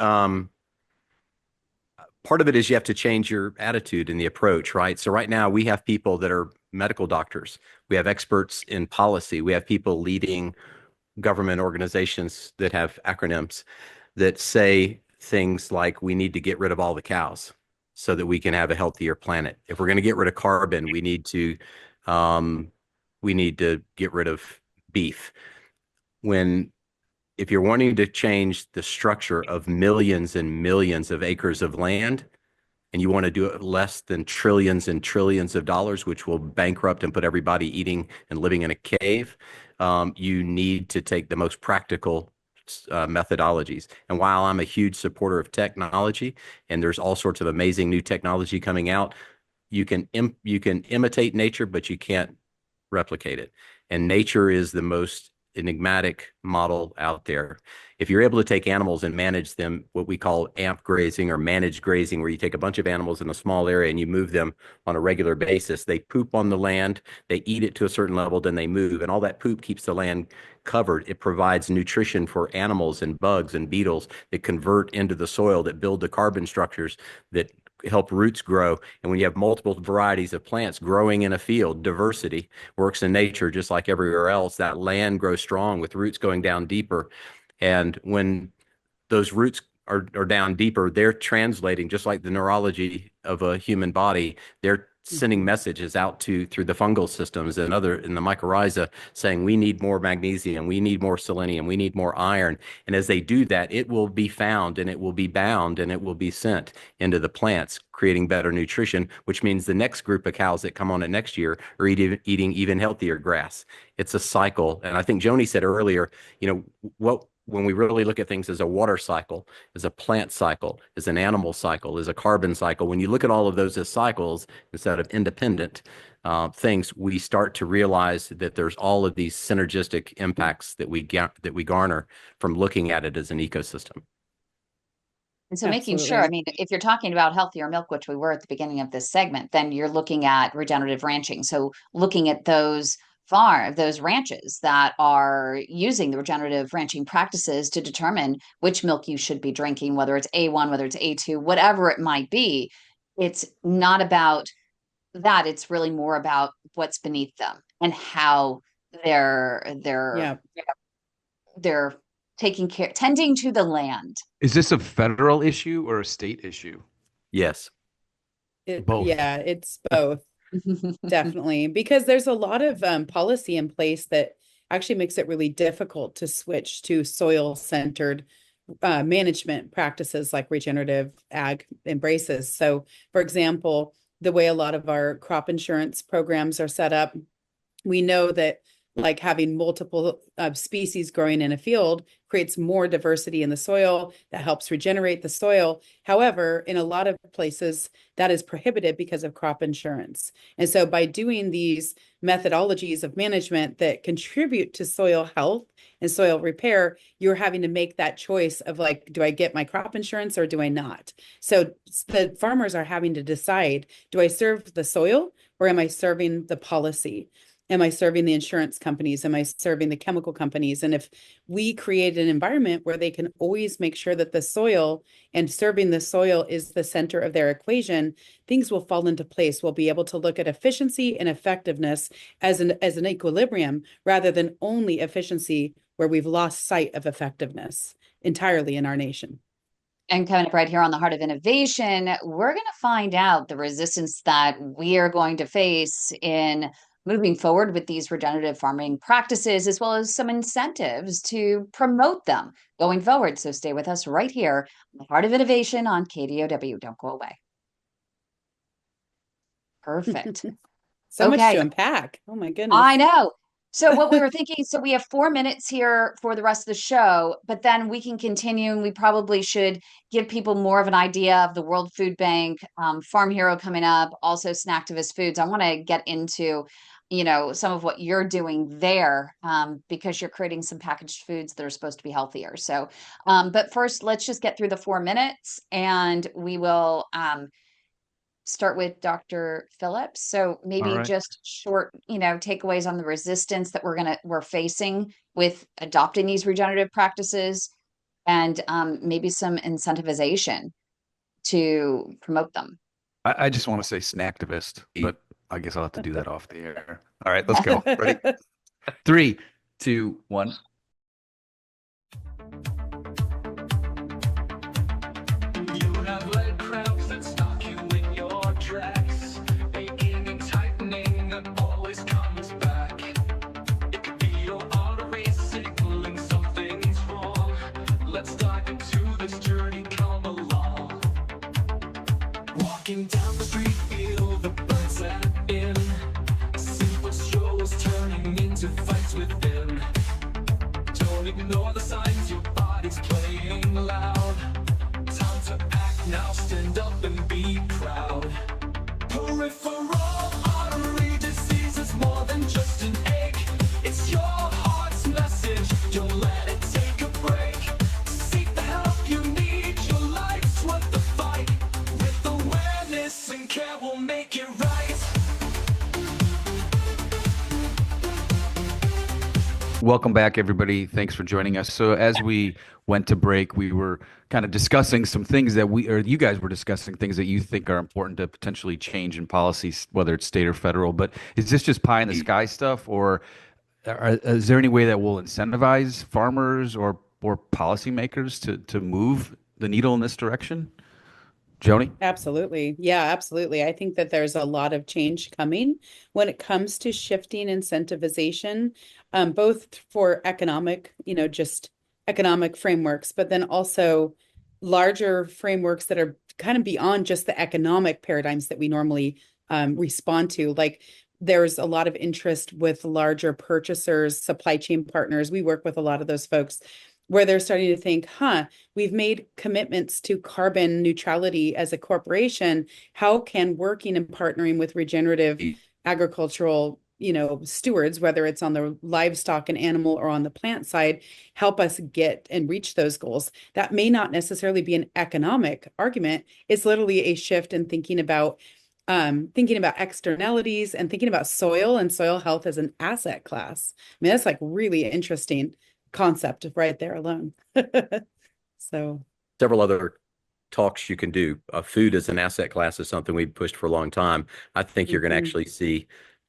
part of it is you have to change your attitude and the approach, right? So right now we have people that are medical doctors. We have experts in policy. We have people leading government organizations that have acronyms that say things like, we need to get rid of all the cows so that we can have a healthier planet. If we're going to get rid of carbon, we need to get rid of beef. If you're wanting to change the structure of millions and millions of acres of land, and you want to do it less than trillions and trillions of dollars, which will bankrupt and put everybody eating and living in a cave, you need to take the most practical methodologies. And while I'm a huge supporter of technology, and there's all sorts of amazing new technology coming out, you can imitate nature, but you can't replicate it. And nature is the most enigmatic model out there. If you're able to take animals and manage them, what we call amp grazing or managed grazing, where you take a bunch of animals in a small area and you move them on a regular basis, they poop on the land, they eat it to a certain level, then they move, and all that poop keeps the land covered. It provides nutrition for animals and bugs and beetles that convert into the soil, that build the carbon structures that help roots grow. And when you have multiple varieties of plants growing in a field, diversity works in nature just like everywhere else. That land grows strong with roots going down deeper. And when those roots are down deeper, they're translating, just like the neurology of a human body, they're sending messages out through the fungal systems and in the mycorrhiza, saying we need more magnesium, we need more selenium, we need more iron. And as they do that, it will be found and it will be bound and it will be sent into the plants, creating better nutrition, which means the next group of cows that come on it next year are eating even healthier grass. It's a cycle. And I think Joni said earlier, when we really look at things as a water cycle, as a plant cycle, as an animal cycle, as a carbon cycle, when you look at all of those as cycles instead of independent things, we start to realize that there's all of these synergistic impacts that we garner from looking at it as an ecosystem. And so making sure, I mean, if you're talking about healthier milk, which we were at the beginning of this segment, then you're looking at regenerative ranching. So looking at those ranches that are using the regenerative ranching practices to determine which milk you should be drinking, whether it's A1, whether it's A2, whatever it might be. It's not about that. It's really more about what's beneath them and how they're taking care, tending to the land. Is this a federal issue or a state issue? Yes. Both. Yeah, it's both. Definitely, because there's a lot of policy in place that actually makes it really difficult to switch to soil-centered management practices like regenerative ag embraces. So, for example, the way a lot of our crop insurance programs are set up, we know that like having multiple species growing in a field creates more diversity in the soil that helps regenerate the soil. However, in a lot of places that is prohibited because of crop insurance. And so by doing these methodologies of management that contribute to soil health and soil repair, you're having to make that choice of like, do I get my crop insurance or do I not? So the farmers are having to decide, do I serve the soil or am I serving the policy? Am I serving the insurance companies? Am I serving the chemical companies? And if we create an environment where they can always make sure that the soil and serving the soil is the center of their equation, things will fall into place. We'll be able to look at efficiency and effectiveness as an equilibrium rather than only efficiency where we've lost sight of effectiveness entirely in our nation. And coming up right here on the Heart of Innovation, we're going to find out the resistance that we are going to face in moving forward with these regenerative farming practices, as well as some incentives to promote them going forward. So stay with us right here on the Heart of Innovation on KDOW. Don't go away. Perfect. So much to unpack. Oh my goodness. I know. So what we were thinking, so we have 4 minutes here for the rest of the show, but then we can continue and we probably should give people more of an idea of the World Food Bank, Farm Hero coming up, also Snacktivist Foods. I want to get into, some of what you're doing there because you're creating some packaged foods that are supposed to be healthier. So, but first, let's just get through the 4 minutes and we will start with Dr. Phillips. So maybe just short, takeaways on the resistance that we're facing with adopting these regenerative practices and maybe some incentivization to promote them. I just want to say snacktivist, but I guess I'll have to do that off the air. All right, let's go. Ready? 3, 2, 1. Walking down the street, feel the birds let in. Simple strolls turning into fights within. Don't ignore the signs, your body's playing loud. Time to act now, stand up and be proud. Peripheral artery disease is more than just an ache. It's your heart's message, don't let it take a break. Seek the help you need, your life's worth the fight. With awareness and care, we'll make it right. Welcome back, everybody. Thanks for joining us. So as we went to break, we were kind of discussing some things that you guys were discussing things that you think are important to potentially change in policies, whether it's state or federal. But is this just pie in the sky stuff, or is there any way that will incentivize farmers or policymakers to move the needle in this direction? Joni? Absolutely. Yeah, absolutely. I think that there's a lot of change coming when it comes to shifting incentivization, both for economic, just economic frameworks, but then also larger frameworks that are kind of beyond just the economic paradigms that we normally respond to. Like there's a lot of interest with larger purchasers, supply chain partners. We work with a lot of those folks where they're starting to think, we've made commitments to carbon neutrality as a corporation. How can working and partnering with regenerative agricultural, stewards, whether it's on the livestock and animal or on the plant side, help us get and reach those goals? That may not necessarily be an economic argument. It's literally a shift in thinking about externalities and thinking about soil and soil health as an asset class. I mean, that's like really interesting concept right there alone. So several other talks you can do. Food as an asset class is something we've pushed for a long time. I think you're going to actually see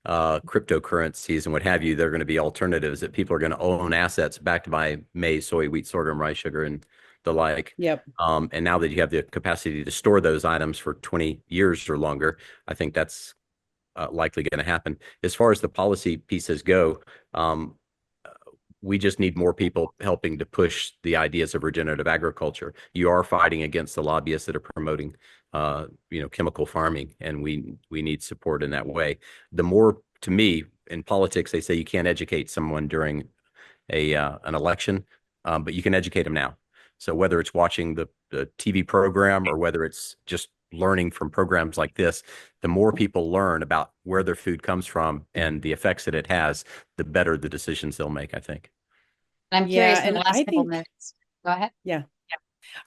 cryptocurrencies and what have you. They're going to be alternatives that people are going to own assets backed by maize, soy, wheat, sorghum, rice, sugar, and the like. Yep. And now that you have the capacity to store those items for 20 years or longer, I think that's likely going to happen. As far as the policy pieces go, we just need more people helping to push the ideas of regenerative agriculture. You are fighting against the lobbyists that are promoting, chemical farming, and we need support in that way. The more, to me, in politics, they say you can't educate someone during an election, but you can educate them now. So whether it's watching the TV program or whether it's just learning from programs like this, the more people learn about where their food comes from and the effects that it has, the better the decisions they'll make, I think. I'm curious in the last couple minutes. Go ahead. Yeah.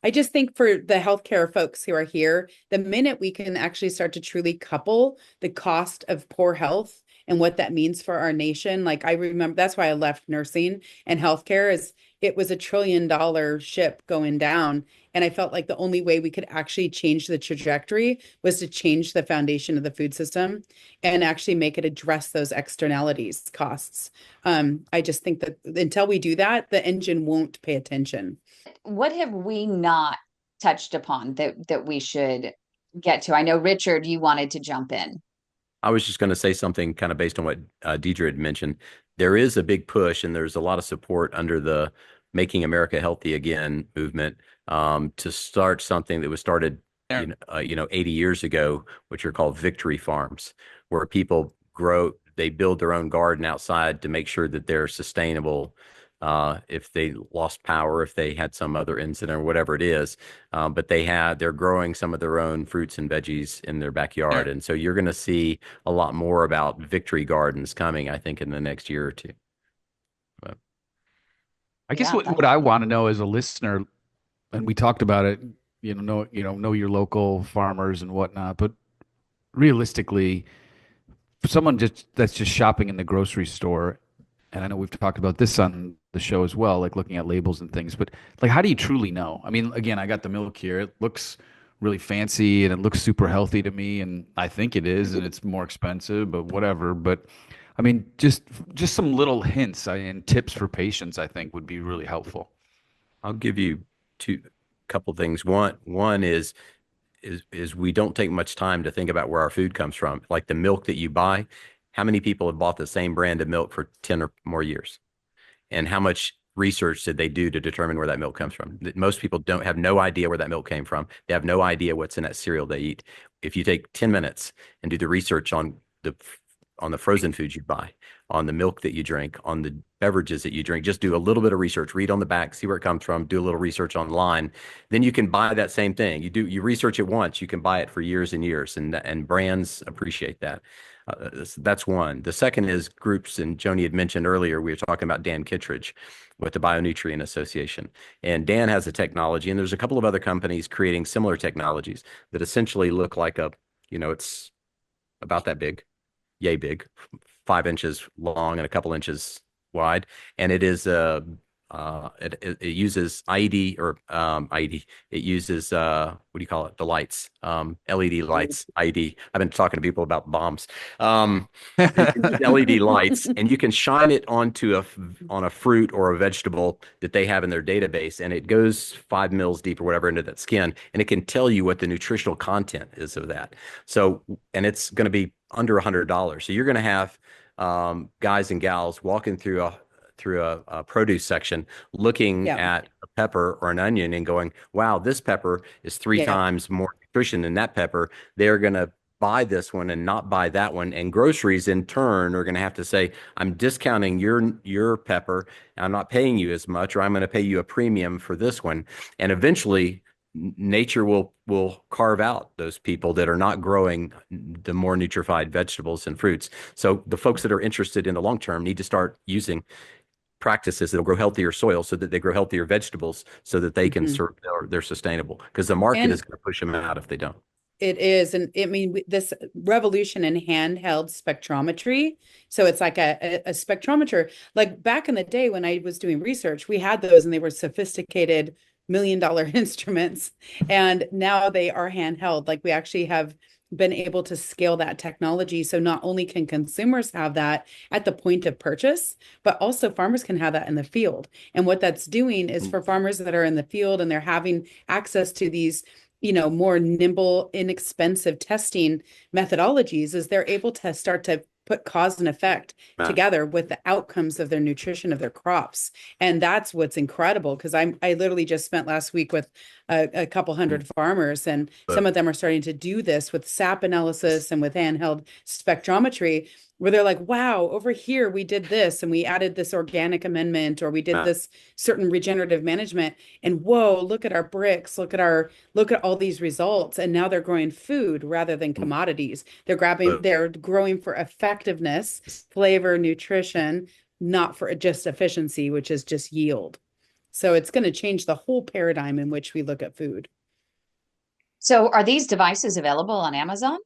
I just think for the healthcare folks who are here, the minute we can actually start to truly couple the cost of poor health and what that means for our nation. Like I remember, that's why I left nursing and healthcare, is it was $1 trillion ship going down. And I felt like the only way we could actually change the trajectory was to change the foundation of the food system and actually make it address those externalities, costs. I just think that until we do that, the engine won't pay attention. What have we not touched upon that we should get to? I know, Richard, you wanted to jump in. I was just going to say something kind of based on what Deidre had mentioned. There is a big push and there's a lot of support under the Making America Healthy Again movement to start something that was started 80 years ago, which are called victory farms, where people they build their own garden outside to make sure that they're sustainable. If they lost power, if they had some other incident or whatever it is, but they're growing some of their own fruits and veggies in their backyard. And so you're going to see a lot more about victory gardens coming, I think, in the next year or two. But I guess what I want to know as a listener, and we talked about it, know your local farmers and whatnot, but realistically, for someone that's just shopping in the grocery store, and I know we've talked about this on the show as well, like looking at labels and things, but like, how do you truly know? I mean, again, I got the milk here. It looks really fancy and it looks super healthy to me, and I think it is, and it's more expensive, but whatever. But I mean, just some little hints and tips for patients, I think, would be really helpful. I'll give you a couple things. One is we don't take much time to think about where our food comes from. Like the milk that you buy, how many people have bought the same brand of milk for 10 or more years? And how much research did they do to determine where that milk comes from? Most people have no idea where that milk came from. They have no idea what's in that cereal they eat. If you take 10 minutes and do the research on the frozen foods you buy, on the milk that you drink, on the beverages that you drink, just do a little bit of research, read on the back, see where it comes from, do a little research online. Then you can buy that same thing. You research it once, you can buy it for years and years, and brands appreciate that. That's one. The second is groups, and Joni had mentioned earlier, we were talking about Dan Kittredge with the Bionutrient Association. And Dan has a technology, and there's a couple of other companies creating similar technologies that essentially look like it's about that big, yay big, 5 inches long and a couple inches wide. And it is it uses IED or IED. It uses what do you call it? The lights, LED lights. IED. I've been talking to people about bombs. LED lights, and you can shine it on a fruit or a vegetable that they have in their database, and it goes 5 mils deep or whatever into that skin, and it can tell you what the nutritional content is of that. So, and it's going to be under $100. So you're going to have guys and gals walking through a produce section looking at a pepper or an onion and going, wow, this pepper is 3 times more nutrition than that pepper. They're going to buy this one and not buy that one. And groceries in turn are going to have to say, I'm discounting your pepper. I'm not paying you as much, or I'm going to pay you a premium for this one. And eventually nature will carve out those people that are not growing the more nutrified vegetables and fruits. So the folks that are interested in the long term need to start using practices that'll grow healthier soil so that they grow healthier vegetables so that they can serve they're sustainable, because the market is going to push them out if they don't. It is. And I mean, this revolution in handheld spectrometry. So it's like a spectrometer. Like back in the day when I was doing research, we had those and they were sophisticated $1 million instruments. And now they are handheld. Like we actually have been able to scale that technology. So not only can consumers have that at the point of purchase, but also farmers can have that in the field. And what that's doing is for farmers that are in the field and they're having access to these, more nimble, inexpensive testing methodologies, is they're able to start to put cause and effect together with the outcomes of their nutrition of their crops. And that's what's incredible, because I literally just spent last week with a couple hundred farmers, and some of them are starting to do this with SAP analysis and with handheld spectrometry, where they're like, wow, over here we did this and we added this organic amendment, or we did this certain regenerative management, and whoa, look at our bricks, look at all these results. And now they're growing food rather than commodities. They're growing for effectiveness, flavor, nutrition, not for just efficiency, which is just yield. So it's going to change the whole paradigm in which we look at food. So are these devices available on Amazon?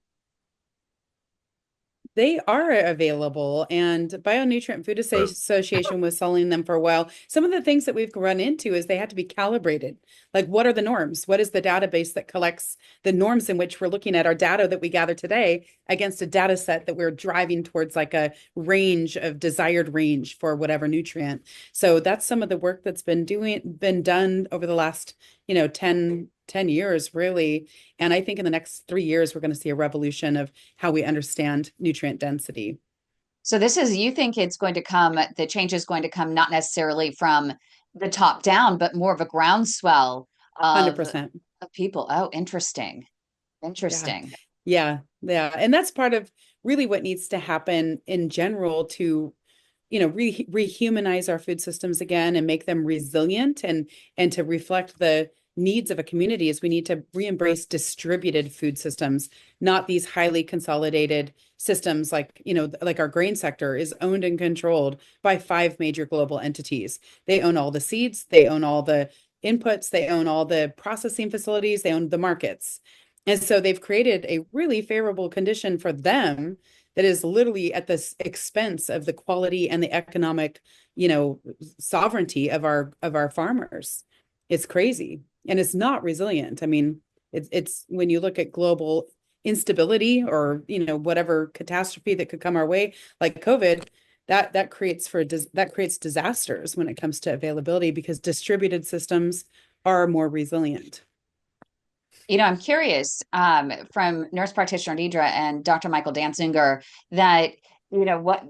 They are available, and Bionutrient Food Association was selling them for a while. Some of the things that we've run into is they had to be calibrated. Like, what are the norms? What is the database that collects the norms in which we're looking at our data that we gather today against a data set that we're driving towards, like a range of desired range for whatever nutrient. So that's some of the work that's been done over the last, 10 years, really. And I think in the next 3 years, we're going to see a revolution of how we understand nutrient density. So you think the change is going to come not necessarily from the top down, but more of a groundswell of 100%. people. Oh, interesting. Interesting. Yeah. And that's part of really what needs to happen in general to, rehumanize our food systems again and make them resilient and to reflect the needs of a community. Is we need to re-embrace distributed food systems, not these highly consolidated systems like our grain sector is owned and controlled by 5 major global entities. They own all the seeds, they own all the inputs, they own all the processing facilities, they own the markets. And so they've created a really favorable condition for them that is literally at the expense of the quality and the economic, sovereignty of our farmers. It's crazy. And it's not resilient. I mean, it's when you look at global instability or, whatever catastrophe that could come our way, like COVID, that creates disasters when it comes to availability, because distributed systems are more resilient. I'm curious from nurse practitioner Deidre and Dr. Michael Danziger that, what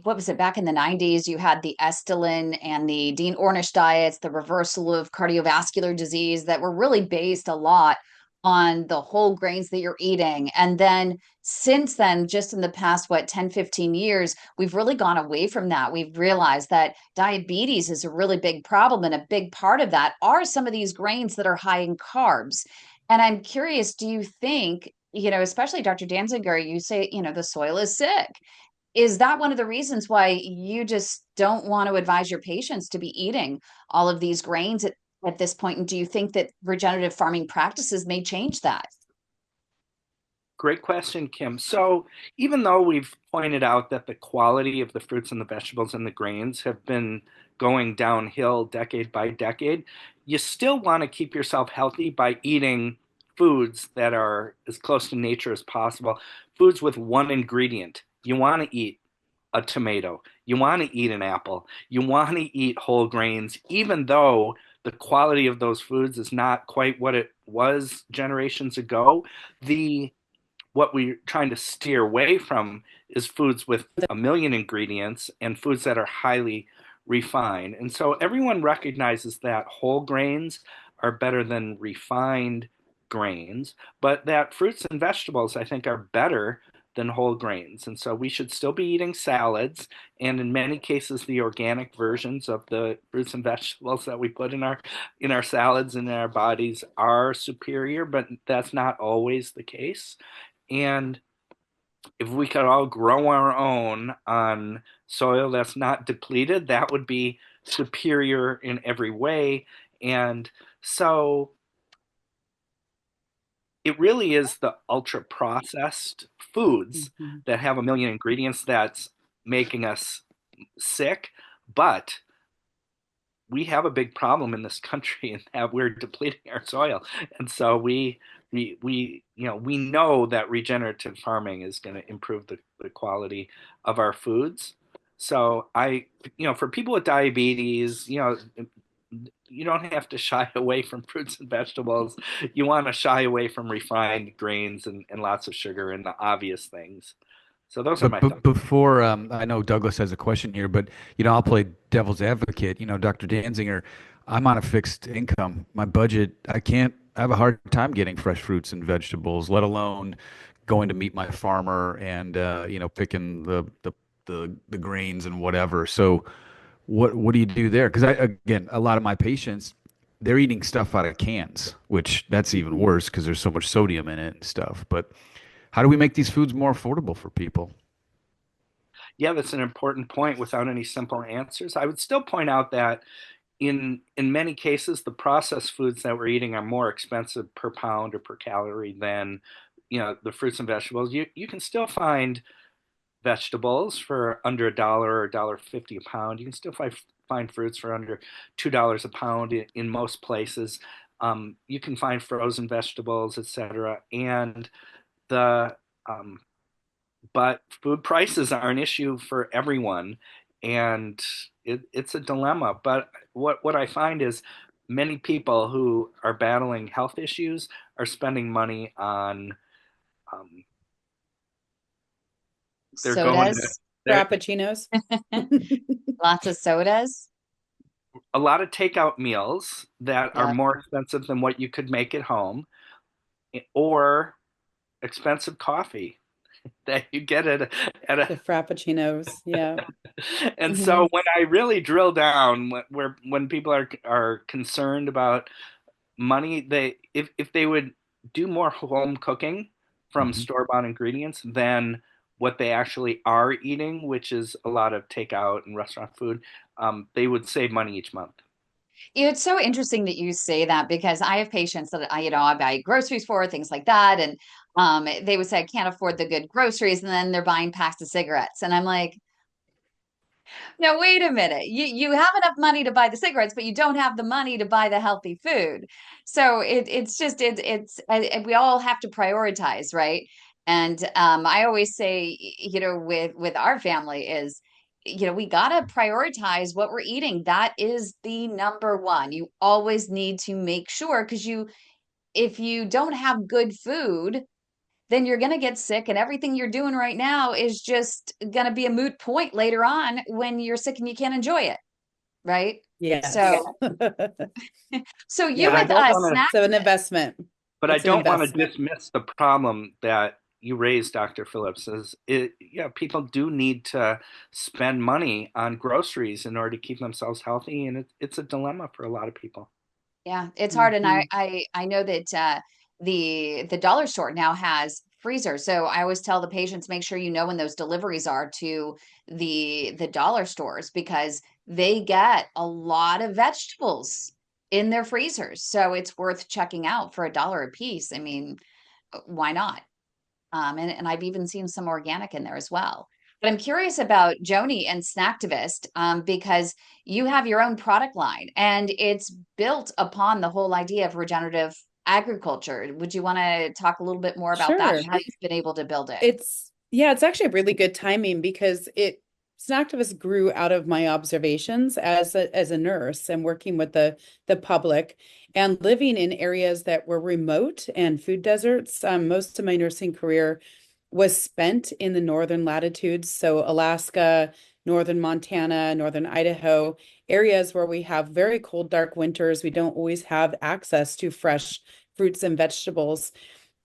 was it back in the 90s? You had the Estelin and the Dean Ornish diets, the reversal of cardiovascular disease that were really based a lot on the whole grains that you're eating. And then since then, just in the past, 10, 15 years, we've really gone away from that. We've realized that diabetes is a really big problem. And a big part of that are some of these grains that are high in carbs. And I'm curious, do you think, especially Dr. Danziger, you say, the soil is sick. Is that one of the reasons why you just don't want to advise your patients to be eating all of these grains at this point? And do you think that regenerative farming practices may change that? Great question, Kym. So even though we've pointed out that the quality of the fruits and the vegetables and the grains have been going downhill decade by decade, you still want to keep yourself healthy by eating foods that are as close to nature as possible, foods with one ingredient. You want to eat a tomato. You want to eat an apple. You want to eat whole grains, even though the quality of those foods is not quite what it was generations ago. What we're trying to steer away from is foods with a million ingredients and foods that are highly refined. And so everyone recognizes that whole grains are better than refined grains, but that fruits and vegetables, I think, are better than whole grains. And so we should still be eating salads, and in many cases the organic versions of the fruits and vegetables that we put in our salads and in our bodies are superior, but that's not always the case. And if we could all grow our own on soil that's not depleted, that would be superior in every way. And so it really is the ultra processed foods that have a million ingredients that's making us sick. But we have a big problem in this country in that we're depleting our soil. And so we we know that regenerative farming is going to improve the quality of our foods. So for people with diabetes, you don't have to shy away from fruits and vegetables. You want to shy away from refined grains and lots of sugar and the obvious things. So those are my thoughts. Before, I know Douglas has a question here, but I'll play devil's advocate. Dr. Danziger, I'm on a fixed income. My budget, I have a hard time getting fresh fruits and vegetables, let alone going to meet my farmer and picking the grains and whatever. So what do you do there? Because again, a lot of my patients, they're eating stuff out of cans, which that's even worse because there's so much sodium in it and stuff. But how do we make these foods more affordable for people? Yeah, that's an important point without any simple answers. I would still point out that in many cases, the processed foods that we're eating are more expensive per pound or per calorie than the fruits and vegetables. You can still find vegetables for under $1 or $1.50 a pound. You can still find fruits for under $2 a pound in most places. You can find frozen vegetables, etc. And the but food prices are an issue for everyone, and it's a dilemma. But what I find is many people who are battling health issues are spending money on they're going to Sodas, Frappuccinos. lots of sodas. a lot of takeout meals that are Yeah. more expensive than what you could make at home, or expensive coffee that you get at The a Frappuccinos. Yeah. and Mhm. so when I really drill down when people are concerned about money, if they would do more home cooking from Mhm. store-bought ingredients than what they actually are eating, which is a lot of takeout and restaurant food, they would save money each month. It's so interesting that you say that because I have patients that I buy groceries for, things like that. And they would say, I can't afford the good groceries. And then they're buying packs of cigarettes. And I'm like, no, wait a minute. You have enough money to buy the cigarettes, but you don't have the money to buy the healthy food. So we all have to prioritize, right? And I always say, with our family is, we gotta prioritize what we're eating. That is the number one. You always need to make sure because if you don't have good food, then you're going to get sick and everything you're doing right now is just going to be a moot point later on when you're sick and you can't enjoy it, right? Yes. So so you But I Yeah. with don't us want to. It's an investment. But I It's an don't want to investment. dismiss the problem that you raised, Dr. Phillips. Yeah, people do need to spend money on groceries in order to keep themselves healthy, and it's a dilemma for a lot of people. Yeah, it's hard, and Mhm. I know that the dollar store now has freezers. So I always tell the patients make sure you know when those deliveries are to the dollar stores because they get a lot of vegetables in their freezers. So it's worth checking out for $1 a piece. I mean, why not? And I've even seen some organic in there as well. But I'm curious about Joni and Snacktivist because you have your own product line and it's built upon the whole idea of regenerative agriculture. Would you want to talk a little bit more about that Sure. and how you've been able to build it? It's actually a really good timing because Snacktivist grew out of my observations as a nurse and working with the public and living in areas that were remote and food deserts. Most of my nursing career was spent in the northern latitudes, so Alaska, northern Montana, northern Idaho, areas where we have very cold, dark winters. We don't always have access to fresh fruits and vegetables.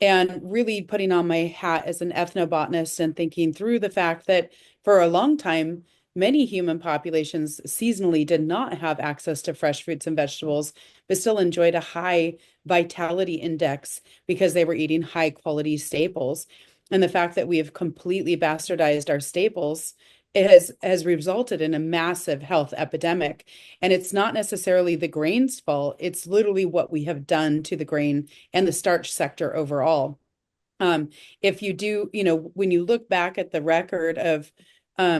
And really putting on my hat as an ethnobotanist and thinking through the fact that for a long time, many human populations seasonally did not have access to fresh fruits and vegetables, but still enjoyed a high vitality index because they were eating high quality staples. And the fact that we have completely bastardized our staples has resulted in a massive health epidemic. And it's not necessarily the grain's fault, it's literally what we have done to the grain and the starch sector overall. If you do, when you look back at the record of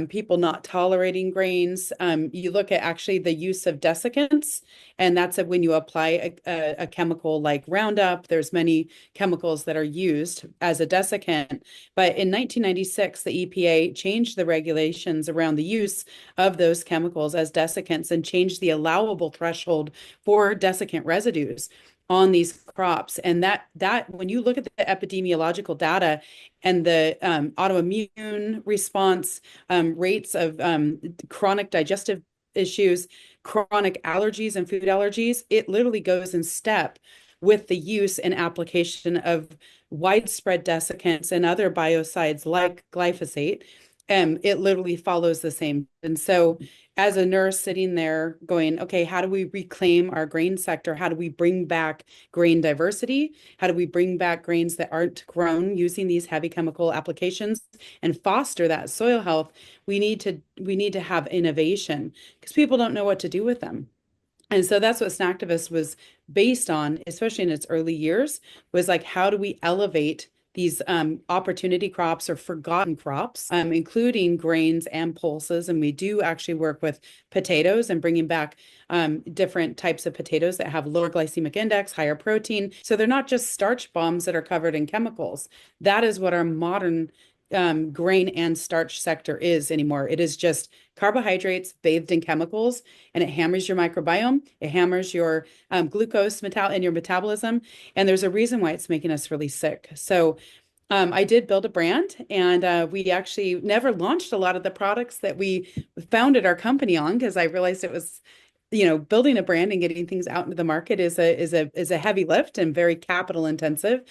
people not tolerating grains. You look at actually the use of desiccants, and that's when you apply a chemical like Roundup. There's many chemicals that are used as a desiccant. But in 1996, the EPA changed the regulations around the use of those chemicals as desiccants and changed the allowable threshold for desiccant residues on these crops. And that when you look at the epidemiological data and the autoimmune response, rates of chronic digestive issues, chronic allergies and food allergies, it literally goes in step with the use and application of widespread desiccants and other biocides like glyphosate. It literally follows the same. And so as a nurse sitting there going, okay, how do we reclaim our grain sector? How do we bring back grain diversity? How do we bring back grains that aren't grown using these heavy chemical applications and foster that soil health? We need to have innovation because people don't know what to do with them. And so that's what Snacktivist was based on, especially in its early years, was like, how do we elevate these opportunity crops or forgotten crops, including grains and pulses. And we do actually work with potatoes and bringing back different types of potatoes that have lower glycemic index, higher protein. So they're not just starch bombs that are covered in chemicals. That is what our modern grain and starch sector is anymore. It is just carbohydrates bathed in chemicals, and it hammers your microbiome. It hammers your glucose in your metabolism. And there's a reason why it's making us really sick. So I did build a brand, and we actually never launched a lot of the products that we founded our company on because I realized it was, building a brand and getting things out into the market is a heavy lift and very capital intensive.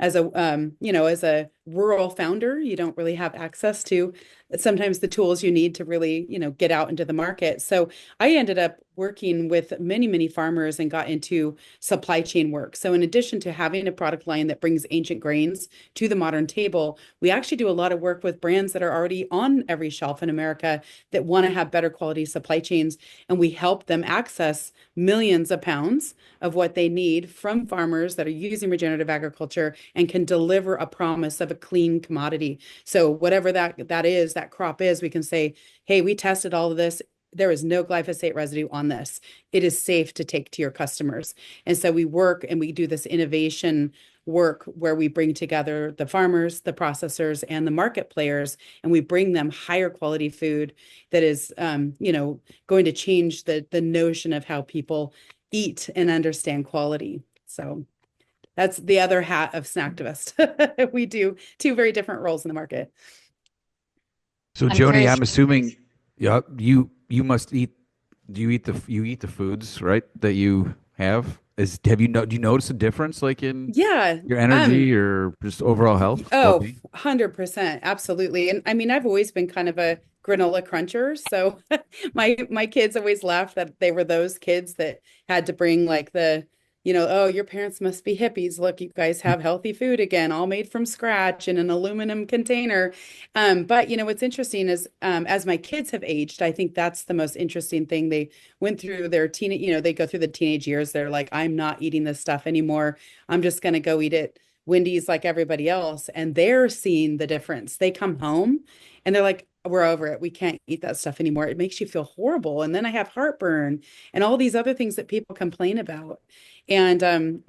As a rural founder, you don't really have access to sometimes the tools you need to really, get out into the market. So I ended up working with many, many farmers and got into supply chain work. So in addition to having a product line that brings ancient grains to the modern table, we actually do a lot of work with brands that are already on every shelf in America that want to have better quality supply chains. And we help them access millions of pounds of what they need from farmers that are using regenerative agriculture and can deliver a promise of a clean commodity. So whatever that crop is, we can say, hey, we tested all of this. There is no glyphosate residue on this. It is safe to take to your customers. And so we work and we do this innovation work where we bring together the farmers, the processors, and the market players, and we bring them higher quality food that is, going to change the notion of how people eat and understand quality. So that's the other hat of Snacktivist. We do two very different roles in the market. So Joni, I'm assuming, yeah, you must eat. Do you eat the foods, right, that you have? Do you notice a difference like in your energy or just overall health? Oh, 100%, absolutely. And I mean, I've always been kind of a granola cruncher. So my kids always laughed that they were those kids that had to bring like oh, your parents must be hippies. Look, you guys have healthy food again, all made from scratch in an aluminum container. But what's interesting is as my kids have aged, I think that's the most interesting thing. They went through their they go through the teenage years. They're like, I'm not eating this stuff anymore. I'm just going to go eat at Wendy's like everybody else. And they're seeing the difference. They come home and they're like, we're over it. We can't eat that stuff anymore. It makes you feel horrible. And then I have heartburn and all these other things that people complain about. And,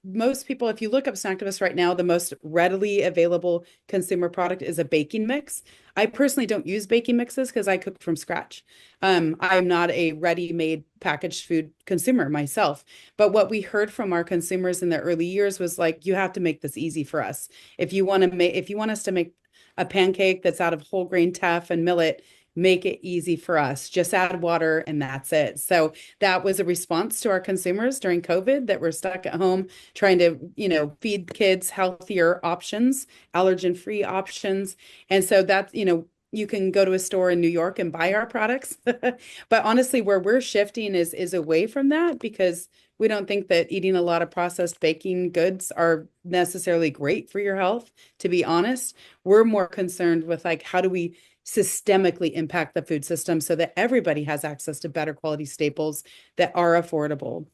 most people, if you look up Snacktivist right now, the most readily available consumer product is a baking mix. I personally don't use baking mixes because I cook from scratch. I'm not a ready-made packaged food consumer myself. But what we heard from our consumers in the early years was like, you have to make this easy for us. If you want us to make a pancake that's out of whole grain teff and millet, make it easy for us. Just add water and that's it. So that was a response to our consumers during COVID that were stuck at home trying to, feed kids healthier options, allergen-free options. And so that's, you can go to a store in New York and buy our products. But honestly, where we're shifting is away from that because we don't think that eating a lot of processed baking goods are necessarily great for your health, to be honest. We're more concerned with like, how do we systemically impact the food system so that everybody has access to better quality staples that are affordable.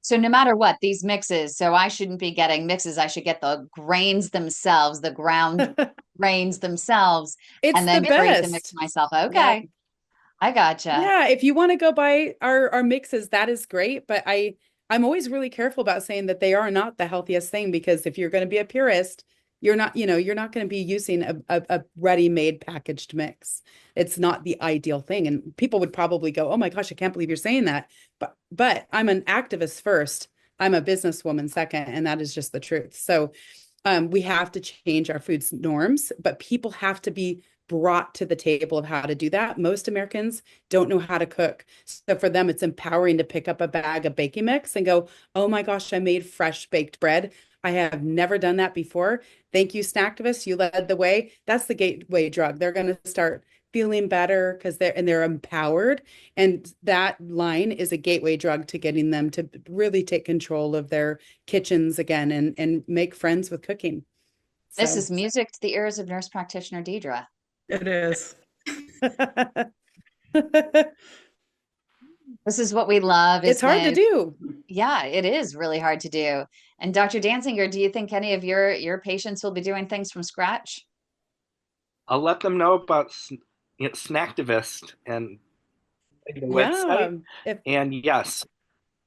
So no matter what, these mixes, so I shouldn't be getting mixes. I should get the grains themselves, the ground grains themselves It's and the then create the mix best. myself. Yeah. Okay. I gotcha. Yeah, if you want to go buy our mixes, that is great. But I'm always really careful about saying that they are not the healthiest thing, because if you're going to be a purist, you're not, you're not going to be using a ready-made packaged mix. It's not the ideal thing. And people would probably go, "Oh my gosh, I can't believe you're saying that." But I'm an activist first. I'm a businesswoman second, and that is just the truth. So we have to change our food's norms, but people have to be brought to the table of how to do that. Most Americans don't know how to cook. So for them, it's empowering to pick up a bag of baking mix and go, "Oh my gosh, I made fresh baked bread. I have never done that before. Thank you, Snacktivists. You led the way." That's the gateway drug. They're going to start feeling better because they're empowered. And that line is a gateway drug to getting them to really take control of their kitchens again and make friends with cooking. This So is music to the ears of nurse practitioner Deidre. It is. This is what we love, is It's hard to when, do. yeah, it is really hard to do. And Dr. Danziger, do you think any of your patients will be doing things from scratch? I'll let them know about Snacktivist and the website. And yes.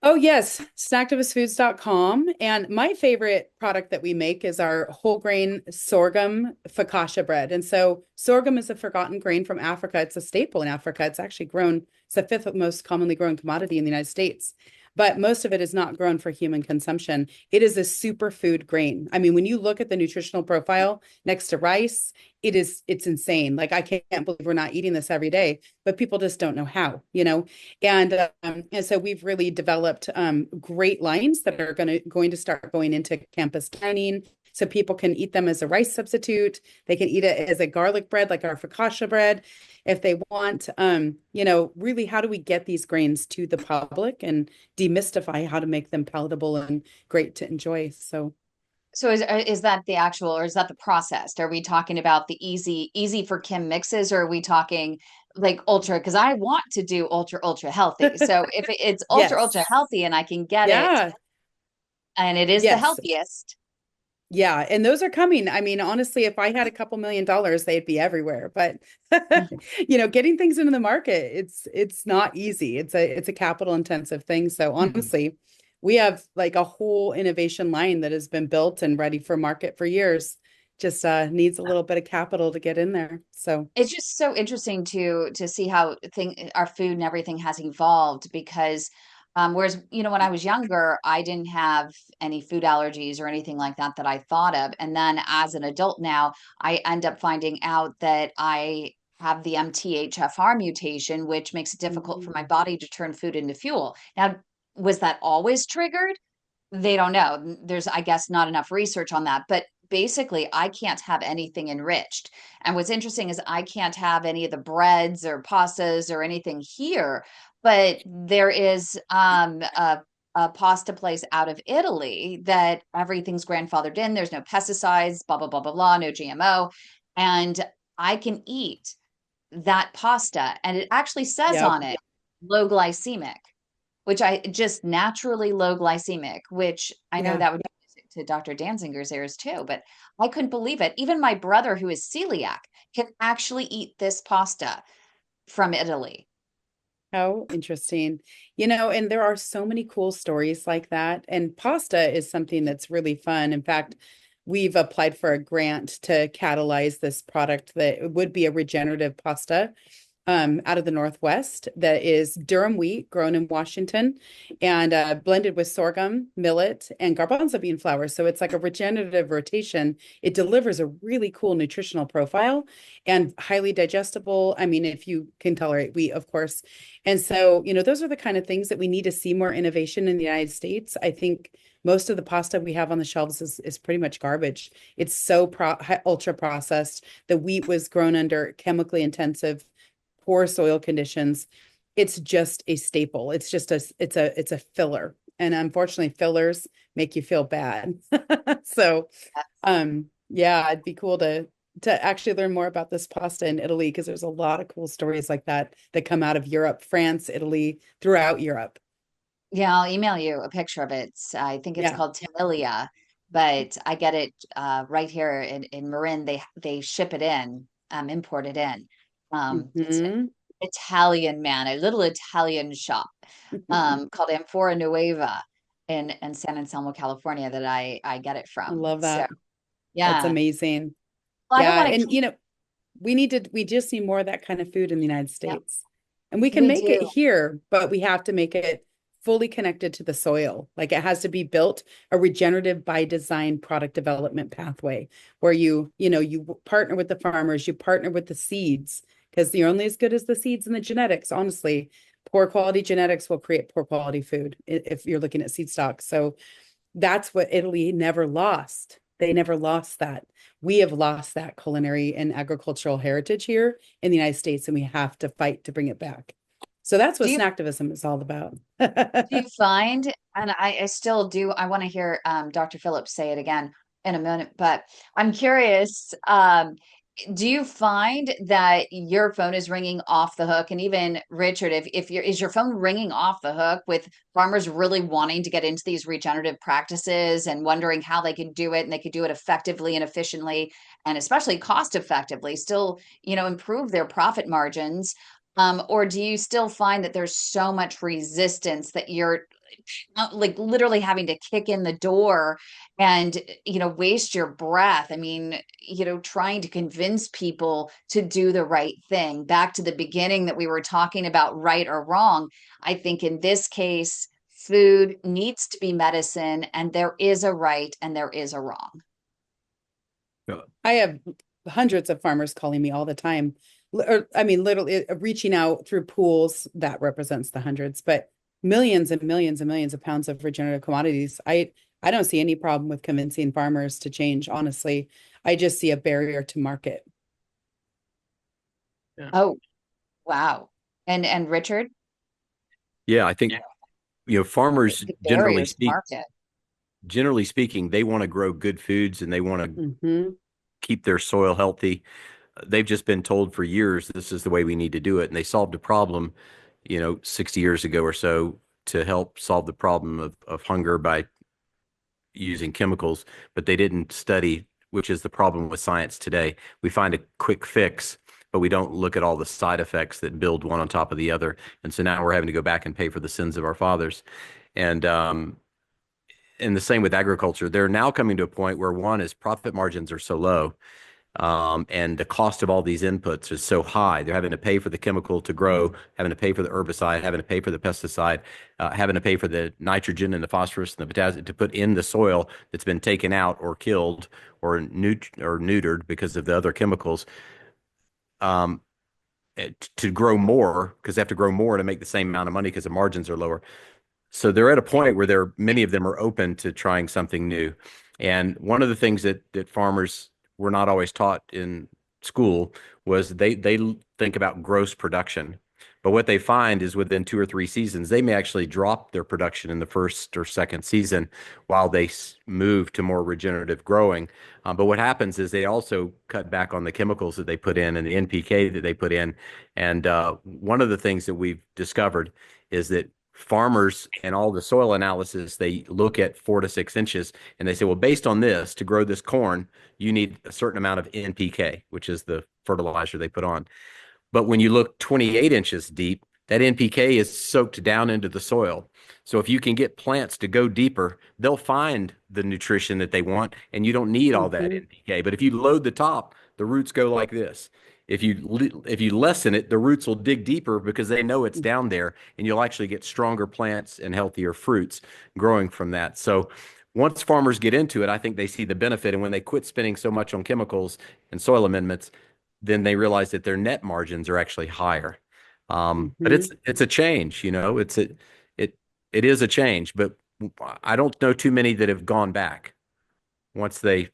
Oh, yes, snacktivistfoods.com. And my favorite product that we make is our whole grain sorghum focaccia bread. And so sorghum is a forgotten grain from Africa. It's a staple in Africa. It's actually grown, it's the fifth most commonly grown commodity in the United States. But most of it is not grown for human consumption. It is a superfood grain. I mean, when you look at the nutritional profile next to rice, it's insane. Like, I can't believe we're not eating this every day, but people just don't know how, and so we've really developed great lines that are going to start going into campus dining, so people can eat them as a rice substitute. They can eat it as a garlic bread, like our focaccia bread, if they want. Really, how do we get these grains to the public and demystify how to make them palatable and great to enjoy? So is that the actual, or is that the processed? Are we talking about the easy for Kym mixes, or are we talking like ultra? Because I want to do ultra healthy. So if it's ultra Yes. healthy and I can get Yeah. it, and it is the Yes. healthiest. Yeah, and those are coming. I mean, honestly, if I had a couple $1 million, they'd be everywhere. But getting things into the market, it's not easy. It's a capital intensive thing. So honestly, we have like a whole innovation line that has been built and ready for market for years. Just needs a little bit of capital to get in there. So It's just so interesting to see how our food and everything has evolved, because whereas, when I was younger, I didn't have any food allergies or anything like that I thought of. And then as an adult now, I end up finding out that I have the MTHFR mutation, which makes it difficult for my body to turn food into fuel. Now, was that always triggered? They don't know. There's, I guess, not enough research on that. But basically, I can't have anything enriched. And what's interesting is I can't have any of the breads or pastas or anything here. But there is a pasta place out of Italy that everything's grandfathered in. There's no pesticides, blah, blah, blah, blah, blah, no GMO. And I can eat that pasta. And it actually says on it, low glycemic, which I just naturally low glycemic, which I know that would be music to Dr. Danzinger's ears too, but I couldn't believe it. Even my brother, who is celiac, can actually eat this pasta from Italy. How interesting. And there are so many cool stories like that. And pasta is something that's really fun. In fact, we've applied for a grant to catalyze this product that would be a regenerative pasta out of the Northwest that is durum wheat grown in Washington and blended with sorghum, millet, and garbanzo bean flour. So it's like a regenerative rotation. It delivers a really cool nutritional profile and highly digestible. I mean, if you can tolerate wheat, of course. And so, those are the kind of things that we need to see more innovation in the United States. I think most of the pasta we have on the shelves is pretty much garbage. It's so ultra processed. The wheat was grown under chemically intensive, poor soil conditions. It's just a staple. It's just it's a filler. And unfortunately, fillers make you feel bad. So yeah, it'd be cool to actually learn more about this pasta in Italy, because there's a lot of cool stories like that come out of Europe, France, Italy, throughout Europe. Yeah, I'll email you a picture of it. I think it's called Tamilia. but I get it right here in Marin. They ship it in, import it in. It's an Mm-hmm. Italian man, a little Italian shop called Amphora Nueva in San Anselmo, California, that I get it I from. love So that. That's yeah, amazing. well, I don't Yeah, want and to. we just need more of that kind of food in the United Yeah, States. And we can we make it do. here, but we have to make it fully connected to the soil. Like it has to be built a regenerative by design product development pathway where you partner with the farmers, you partner with the seeds, because you're only as good as the seeds and the genetics. Honestly, poor quality genetics will create poor quality food if you're looking at seed stocks. So that's what Italy never lost. They never lost that. We have lost that culinary and agricultural heritage here in the United States, and we have to fight to bring it back. So that's what Do you snacktivism is all about. do you find, and I still do, I want to hear Dr. Phillips say it again in a minute, but I'm curious, do you find that your phone is ringing off the hook? And even Richard, if is your phone ringing off the hook with farmers really wanting to get into these regenerative practices and wondering how they could do it and they could do it effectively and efficiently and especially cost effectively, still, improve their profit margins? Or do you still find that there's so much resistance that you're like literally having to kick in the door and waste your breath? I mean, trying to convince people to do the right thing. Back to the beginning that we were talking about right or wrong. I think in this case, food needs to be medicine, and there is a right and there is a wrong. I have hundreds of farmers calling me all the time. Or, I mean, literally reaching out through pools that represents the hundreds, but millions and millions and millions of pounds of regenerative commodities. I don't see any problem with convincing farmers to change, honestly. I just see a barrier to market. Yeah. Oh, wow. And Richard, Yeah, I think farmers the barriers to market. generally speaking, they want to grow good foods and they want to Mm-hmm. keep their soil healthy. They've just been told for years this is the way we need to do it, and they solved a problem, 60 years ago or so to help solve the problem of hunger by using chemicals, but they didn't study, which is the problem with science today. We find a quick fix, but we don't look at all the side effects that build one on top of the other. And so now we're having to go back and pay for the sins of our fathers. And the same with agriculture. They're now coming to a point where one is profit margins are so low, and the cost of all these inputs is so high. They're having to pay for the chemical to grow, having to pay for the herbicide, having to pay for the pesticide, having to pay for the nitrogen and the phosphorus and the potassium to put in the soil that's been taken out or killed or neutered because of the other chemicals, to grow more, because they have to grow more to make the same amount of money because the margins are lower. So they're at a point where many of them are open to trying something new. And one of the things that farmers were not always taught in school was they think about gross production. But what they find is within 2 or 3 seasons, they may actually drop their production in the first or second season while they move to more regenerative growing. But what happens is they also cut back on the chemicals that they put in and the NPK that they put in. And one of the things that we've discovered is that farmers and all the soil analysis, they look at 4 to 6 inches and they say, well, based on this, to grow this corn, you need a certain amount of NPK, which is the fertilizer they put on. But when you look 28 inches deep, that NPK is soaked down into the soil. So if you can get plants to go deeper, they'll find the nutrition that they want, and you don't need all that NPK. But if you load the top, the roots go like this. If you lessen it, the roots will dig deeper because they know it's down there, and you'll actually get stronger plants and healthier fruits growing from that. So once farmers get into it, I think they see the benefit. And when they quit spending so much on chemicals and soil amendments, then they realize that their net margins are actually higher. But it's a change, it is a change, but I don't know too many that have gone back once they've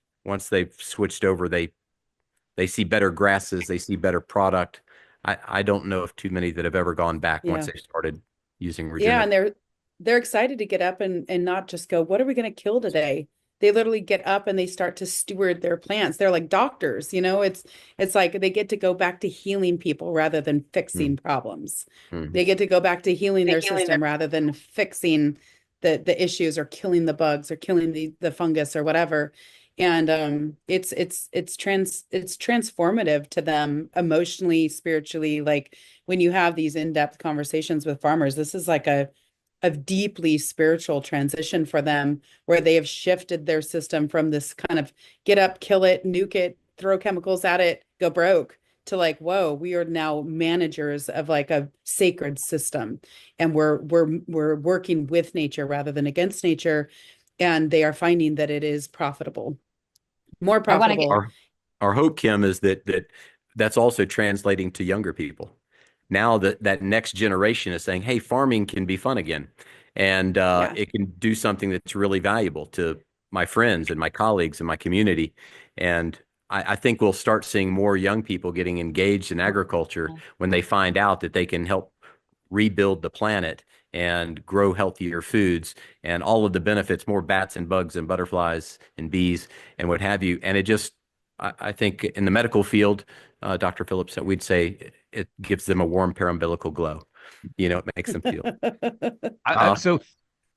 switched over. They see better grasses, they see better product. I don't know of too many that have ever gone back once they started using regenerative. Yeah, and they're excited to get up and not just go, what are we going to kill today? They literally get up and they start to steward their plants. They're like doctors, it's like they get to go back to healing people rather than fixing problems. They get to go back to healing their system rather than fixing the issues or killing the bugs or killing the fungus or whatever. And it's transformative to them emotionally, spiritually. Like when you have these in-depth conversations with farmers, this is like a deeply spiritual transition for them, where they have shifted their system from this kind of get up, kill it, nuke it, throw chemicals at it, go broke, to like, whoa, we are now managers of like a sacred system, and we're working with nature rather than against nature, and they are finding that it is profitable, more I want to get profitable. Our hope, Kym, is that's also translating to younger people. Now that next generation is saying, hey, farming can be fun again. And Yeah. it can do something that's really valuable to my friends and my colleagues and my community. And I think we'll start seeing more young people getting engaged in agriculture when they find out that they can help rebuild the planet and grow healthier foods and all of the benefits, more bats and bugs and butterflies and bees and what have you. And it just, I think in the medical field, Dr. Phillips, that we'd say it gives them a warm paraumbilical glow. You know, it makes them feel. So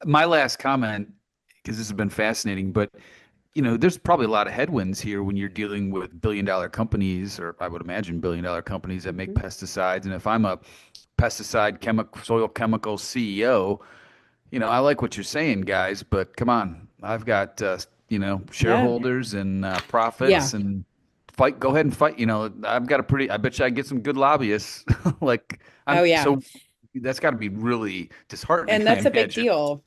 my last comment, because this has been fascinating, but there's probably a lot of headwinds here when you're dealing with billion-dollar companies, or I would imagine billion-dollar companies that make pesticides. And if I'm a pesticide soil chemical CEO, I like what you're saying, guys, but come on, I've got shareholders and profits and fight. Go ahead and fight. I've got I bet you I get some good lobbyists. So that's got to be really disheartening. And that's I a big imagine. deal.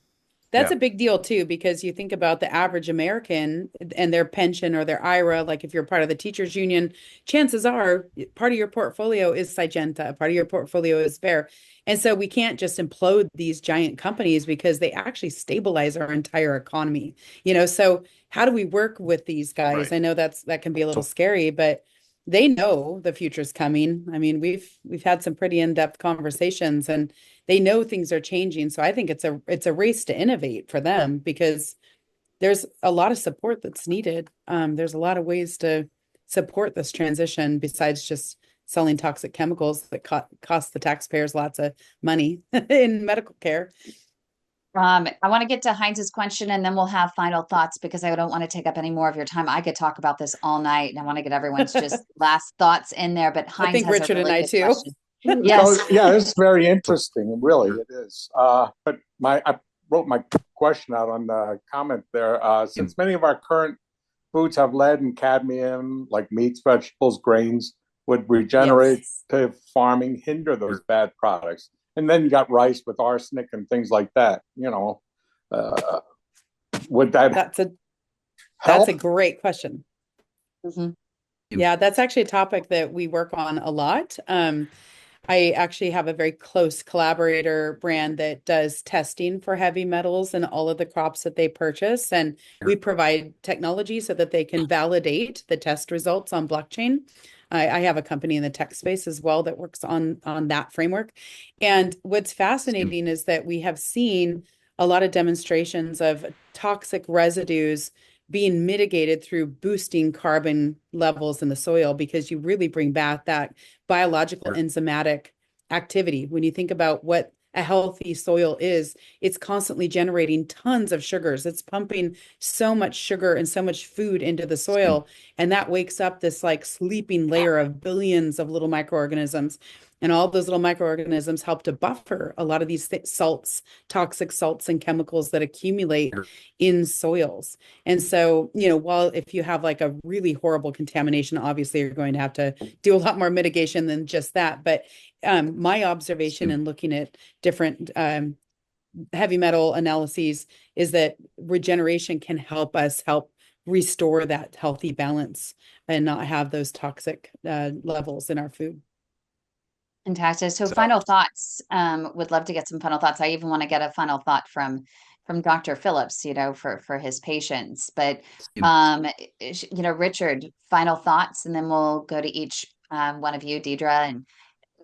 That's a big deal too, because you think about the average American and their pension or their IRA. Like if you're part of the teachers union, chances are part of your portfolio is Syngenta, part of your portfolio is Bayer. And so we can't just implode these giant companies, because they actually stabilize our entire economy. So how do we work with these guys? I know that can be a little scary, but they know the future's coming. I mean, we've had some pretty in-depth conversations, and they know things are changing. So I think it's a race to innovate for them, because there's a lot of support that's needed. There's a lot of ways to support this transition besides just selling toxic chemicals that cost the taxpayers lots of money in medical care. I want to get to Heinz's question, and then we'll have final thoughts, because I don't want to take up any more of your time. I could talk about this all night, and I want to get everyone's just last thoughts in there. But Heinz I think has Richard a really and I good too. question. Yes. So, yeah, it's very interesting. Really, it is. But I wrote my question out on the comment there. Since many of our current foods have lead and cadmium, like meats, vegetables, grains, would regenerative farming hinder those bad products? And then you got rice with arsenic and things like that. Would that That's a great question. Yeah, that's actually a topic that we work on a lot. I actually have a very close collaborator brand that does testing for heavy metals in all of the crops that they purchase. And we provide technology so that they can validate the test results on blockchain. I have a company in the tech space as well that works on that framework. And what's fascinating is that we have seen a lot of demonstrations of toxic residues being mitigated through boosting carbon levels in the soil, because you really bring back that biological enzymatic activity. When you think about what a healthy soil is, it's constantly generating tons of sugars. It's pumping so much sugar and so much food into the soil, and that wakes up this like sleeping layer of billions of little microorganisms. And all those little microorganisms help to buffer a lot of these salts, toxic salts and chemicals that accumulate in soils. And so, while if you have like a really horrible contamination, obviously you're going to have to do a lot more mitigation than just that. But my observation in looking at different heavy metal analyses is that regeneration can help us restore that healthy balance and not have those toxic levels in our food. Fantastic. So final thoughts, would love to get some final thoughts. I even want to get a final thought from Dr. Phillips, for his patients. But, Richard, final thoughts, and then we'll go to each one of you, Deidre and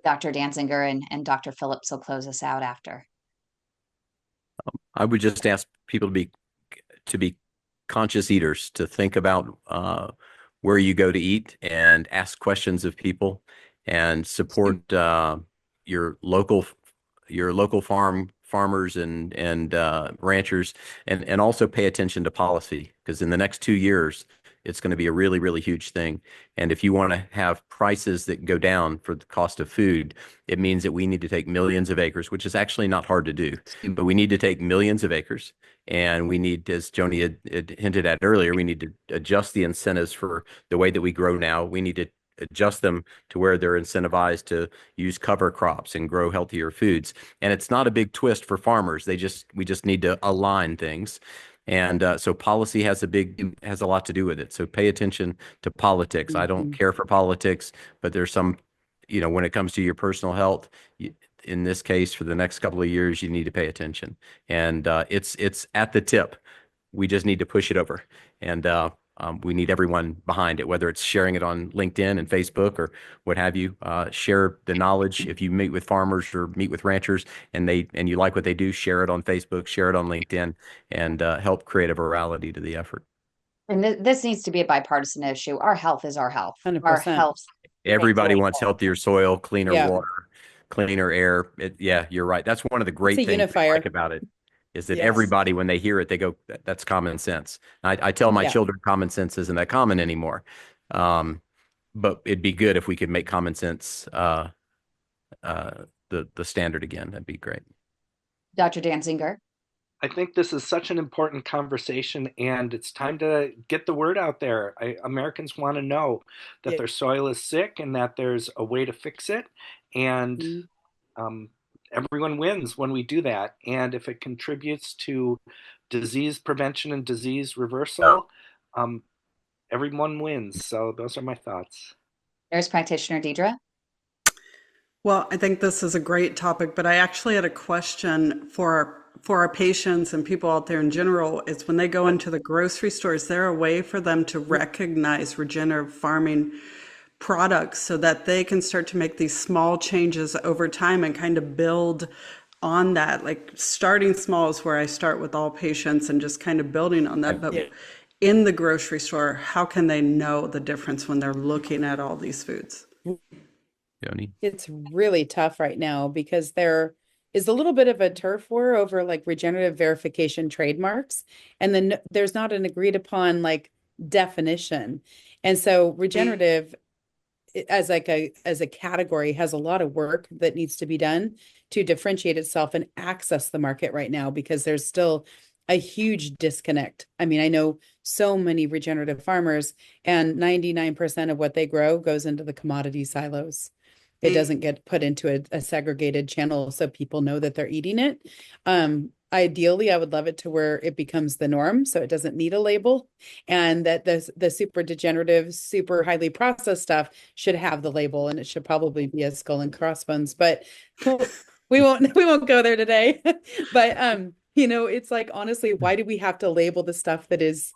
Dr. Danziger, and Dr. Phillips will close us out after. I would just ask people to be conscious eaters, to think about where you go to eat and ask questions of people, and support your local farm farmers and ranchers, and also pay attention to policy, because in the next 2 years, it's going to be a really, really huge thing. And if you want to have prices that go down for the cost of food, it means that we need to take millions of acres, which is actually not hard to do, but we need to take millions of acres. And we need, as Joni had hinted at earlier, we need to adjust the incentives for the way that we grow now. We need to adjust them to where they're incentivized to use cover crops and grow healthier foods. And it's not a big twist for farmers. We just need to align things. And so policy has a lot to do with it. So pay attention to politics. I don't care for politics, but there's some, when it comes to your personal health, in this case, for the next couple of years, you need to pay attention. And it's at the tip. We just need to push it over. And we need everyone behind it, whether it's sharing it on LinkedIn and Facebook or what have you. Share the knowledge. If you meet with farmers or meet with ranchers and you like what they do, share it on Facebook, share it on LinkedIn, and help create a virality to the effort. And this needs to be a bipartisan issue. Our health is our health. 100%. Our health. Everybody wants healthier soil, cleaner water, cleaner air. Yeah, you're right. That's one of the great things I like about it. Is that everybody, when they hear it, they go, that's common sense. I tell my children common sense isn't that common anymore. But it'd be good if we could make common sense the standard again. That'd be great. Dr. Danziger. I think this is such an important conversation, and it's time to get the word out there. Americans want to know that their soil is sick and that there's a way to fix it. And everyone wins when we do that. And if it contributes to disease prevention and disease reversal, everyone wins. So those are my thoughts. Nurse practitioner Deidre. Well, I think this is a great topic, but I actually had a question for our patients and people out there in general. Is when they go into the grocery store, is there a way for them to recognize regenerative farming products so that they can start to make these small changes over time and kind of build on that? Like starting small is where I start with all patients and just kind of building on that. But in the grocery store, how can they know the difference when they're looking at all these foods? Joni? It's really tough right now because there is a little bit of a turf war over like regenerative verification trademarks. And then there's not an agreed upon like definition. And so regenerative as a category has a lot of work that needs to be done to differentiate itself and access the market right now, because there's still a huge disconnect. I mean, I know so many regenerative farmers, and 99% of what they grow goes into the commodity silos. It doesn't get put into a segregated channel so people know that they're eating it. Ideally, I would love it to where it becomes the norm, so it doesn't need a label, and that the super degenerative, super highly processed stuff should have the label, and it should probably be a skull and crossbones. But we won't go there today. But it's like, honestly, why do we have to label the stuff that is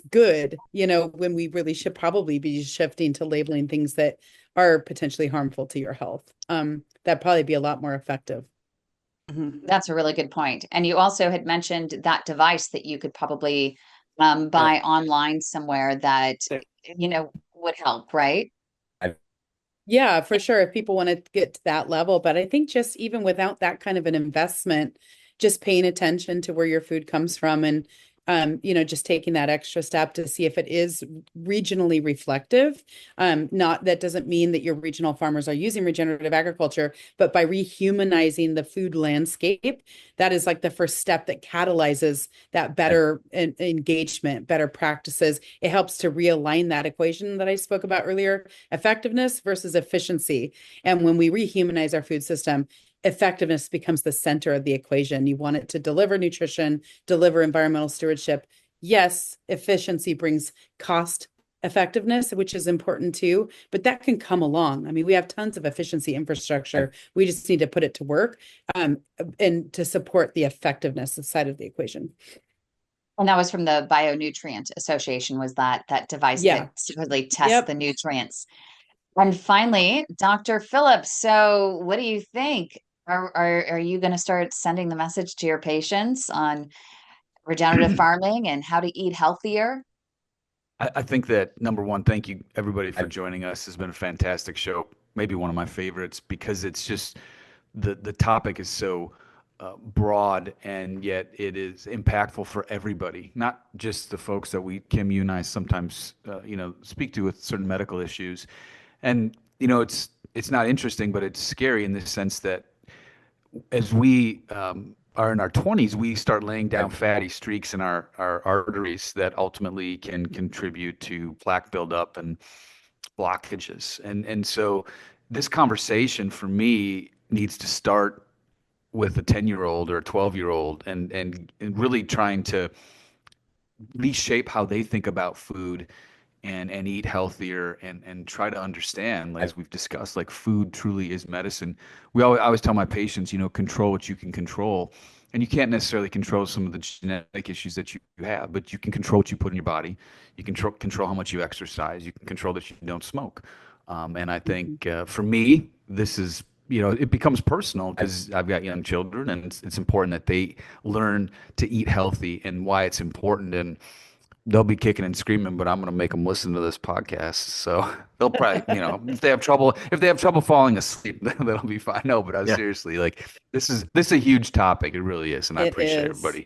good? When we really should probably be shifting to labeling things that are potentially harmful to your health. That'd probably be a lot more effective. That's a really good point. And you also had mentioned that device that you could probably buy online somewhere that, would help, right? Yeah, for sure. If people want to get to that level. But I think just even without that kind of an investment, just paying attention to where your food comes from and just taking that extra step to see if it is regionally reflective. That doesn't mean that your regional farmers are using regenerative agriculture, but by rehumanizing the food landscape, that is like the first step that catalyzes that better engagement, better practices. It helps to realign that equation that I spoke about earlier, effectiveness versus efficiency. And when we rehumanize our food system, effectiveness becomes the center of the equation. You want it to deliver nutrition, deliver environmental stewardship. Yes, efficiency brings cost effectiveness, which is important too, but that can come along. I mean, we have tons of efficiency infrastructure. We just need to put it to work and to support the effectiveness side of the equation. And that was from the Bionutrient Association, was that device that supposedly tests the nutrients. And finally, Dr. Phillips, so what do you think? Are you going to start sending the message to your patients on regenerative farming and how to eat healthier? I think that, number one, thank you everybody for joining us. It's been a fantastic show. Maybe one of my favorites, because it's just the topic is so broad, and yet it is impactful for everybody, not just the folks that Kym, you and I sometimes, speak to with certain medical issues. And, it's not interesting, but it's scary in the sense that as we are in our 20s, we start laying down fatty streaks in our arteries that ultimately can contribute to plaque buildup and blockages. And so this conversation for me needs to start with a 10-year-old or a 12-year-old and really trying to reshape how they think about food and eat healthier and try to understand, as we've discussed, like food truly is medicine. I always tell my patients, control what you can control. And you can't necessarily control some of the genetic issues that you have, but you can control what you put in your body. You can control how much you exercise. You can control that you don't smoke. And I think for me, this is, it becomes personal because I've got young children, and it's important that they learn to eat healthy and why it's important. And they'll be kicking and screaming, but I'm going to make them listen to this podcast. So they'll probably, if they have trouble falling asleep, that'll be fine. No, but seriously, like this is a huge topic. It really is. And I appreciate everybody.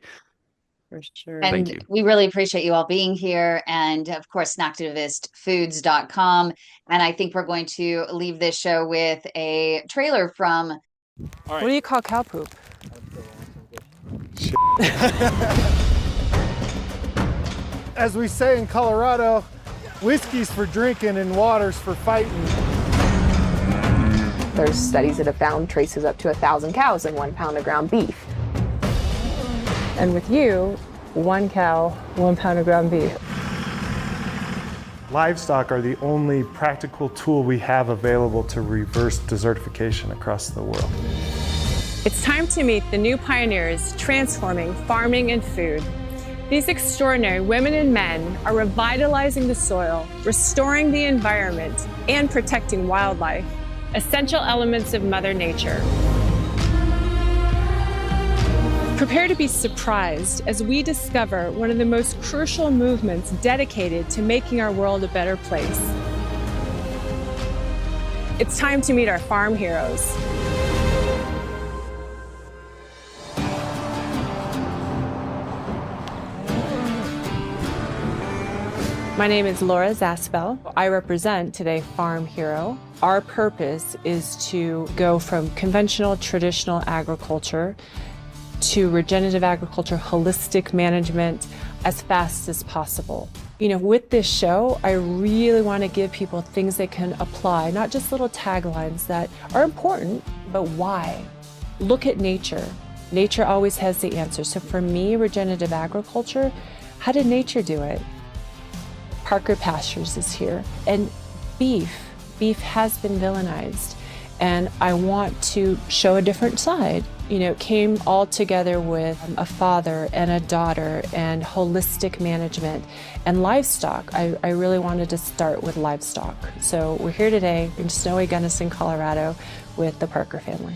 For sure. And Thank you. we really appreciate you all being here. And of course, snacktivistfoods.com. And I think we're going to leave this show with a trailer from. What do you call cow poop? As we say in Colorado, whiskey's for drinking and water's for fighting. There's studies that have found traces up to 1,000 cows in 1 pound of ground beef. And with you, 1 cow, 1 pound of ground beef. Livestock are the only practical tool we have available to reverse desertification across the world. It's time to meet the new pioneers transforming farming and food. These extraordinary women and men are revitalizing the soil, restoring the environment, and protecting wildlife, essential elements of Mother Nature. Prepare to be surprised as we discover one of the most crucial movements dedicated to making our world a better place. It's time to meet our farm heroes. My name is Laura Zaspel. I represent Today Farm Hero. Our purpose is to go from conventional, traditional agriculture to regenerative agriculture, holistic management as fast as possible. With this show, I really want to give people things they can apply, not just little taglines that are important, but why? Look at nature. Nature always has the answer. So for me, regenerative agriculture, how did nature do it? Parker Pastures is here. And beef has been villainized. And I want to show a different side. It came all together with a father and a daughter and holistic management and livestock. I really wanted to start with livestock. So we're here today in snowy Gunnison, Colorado with the Parker family.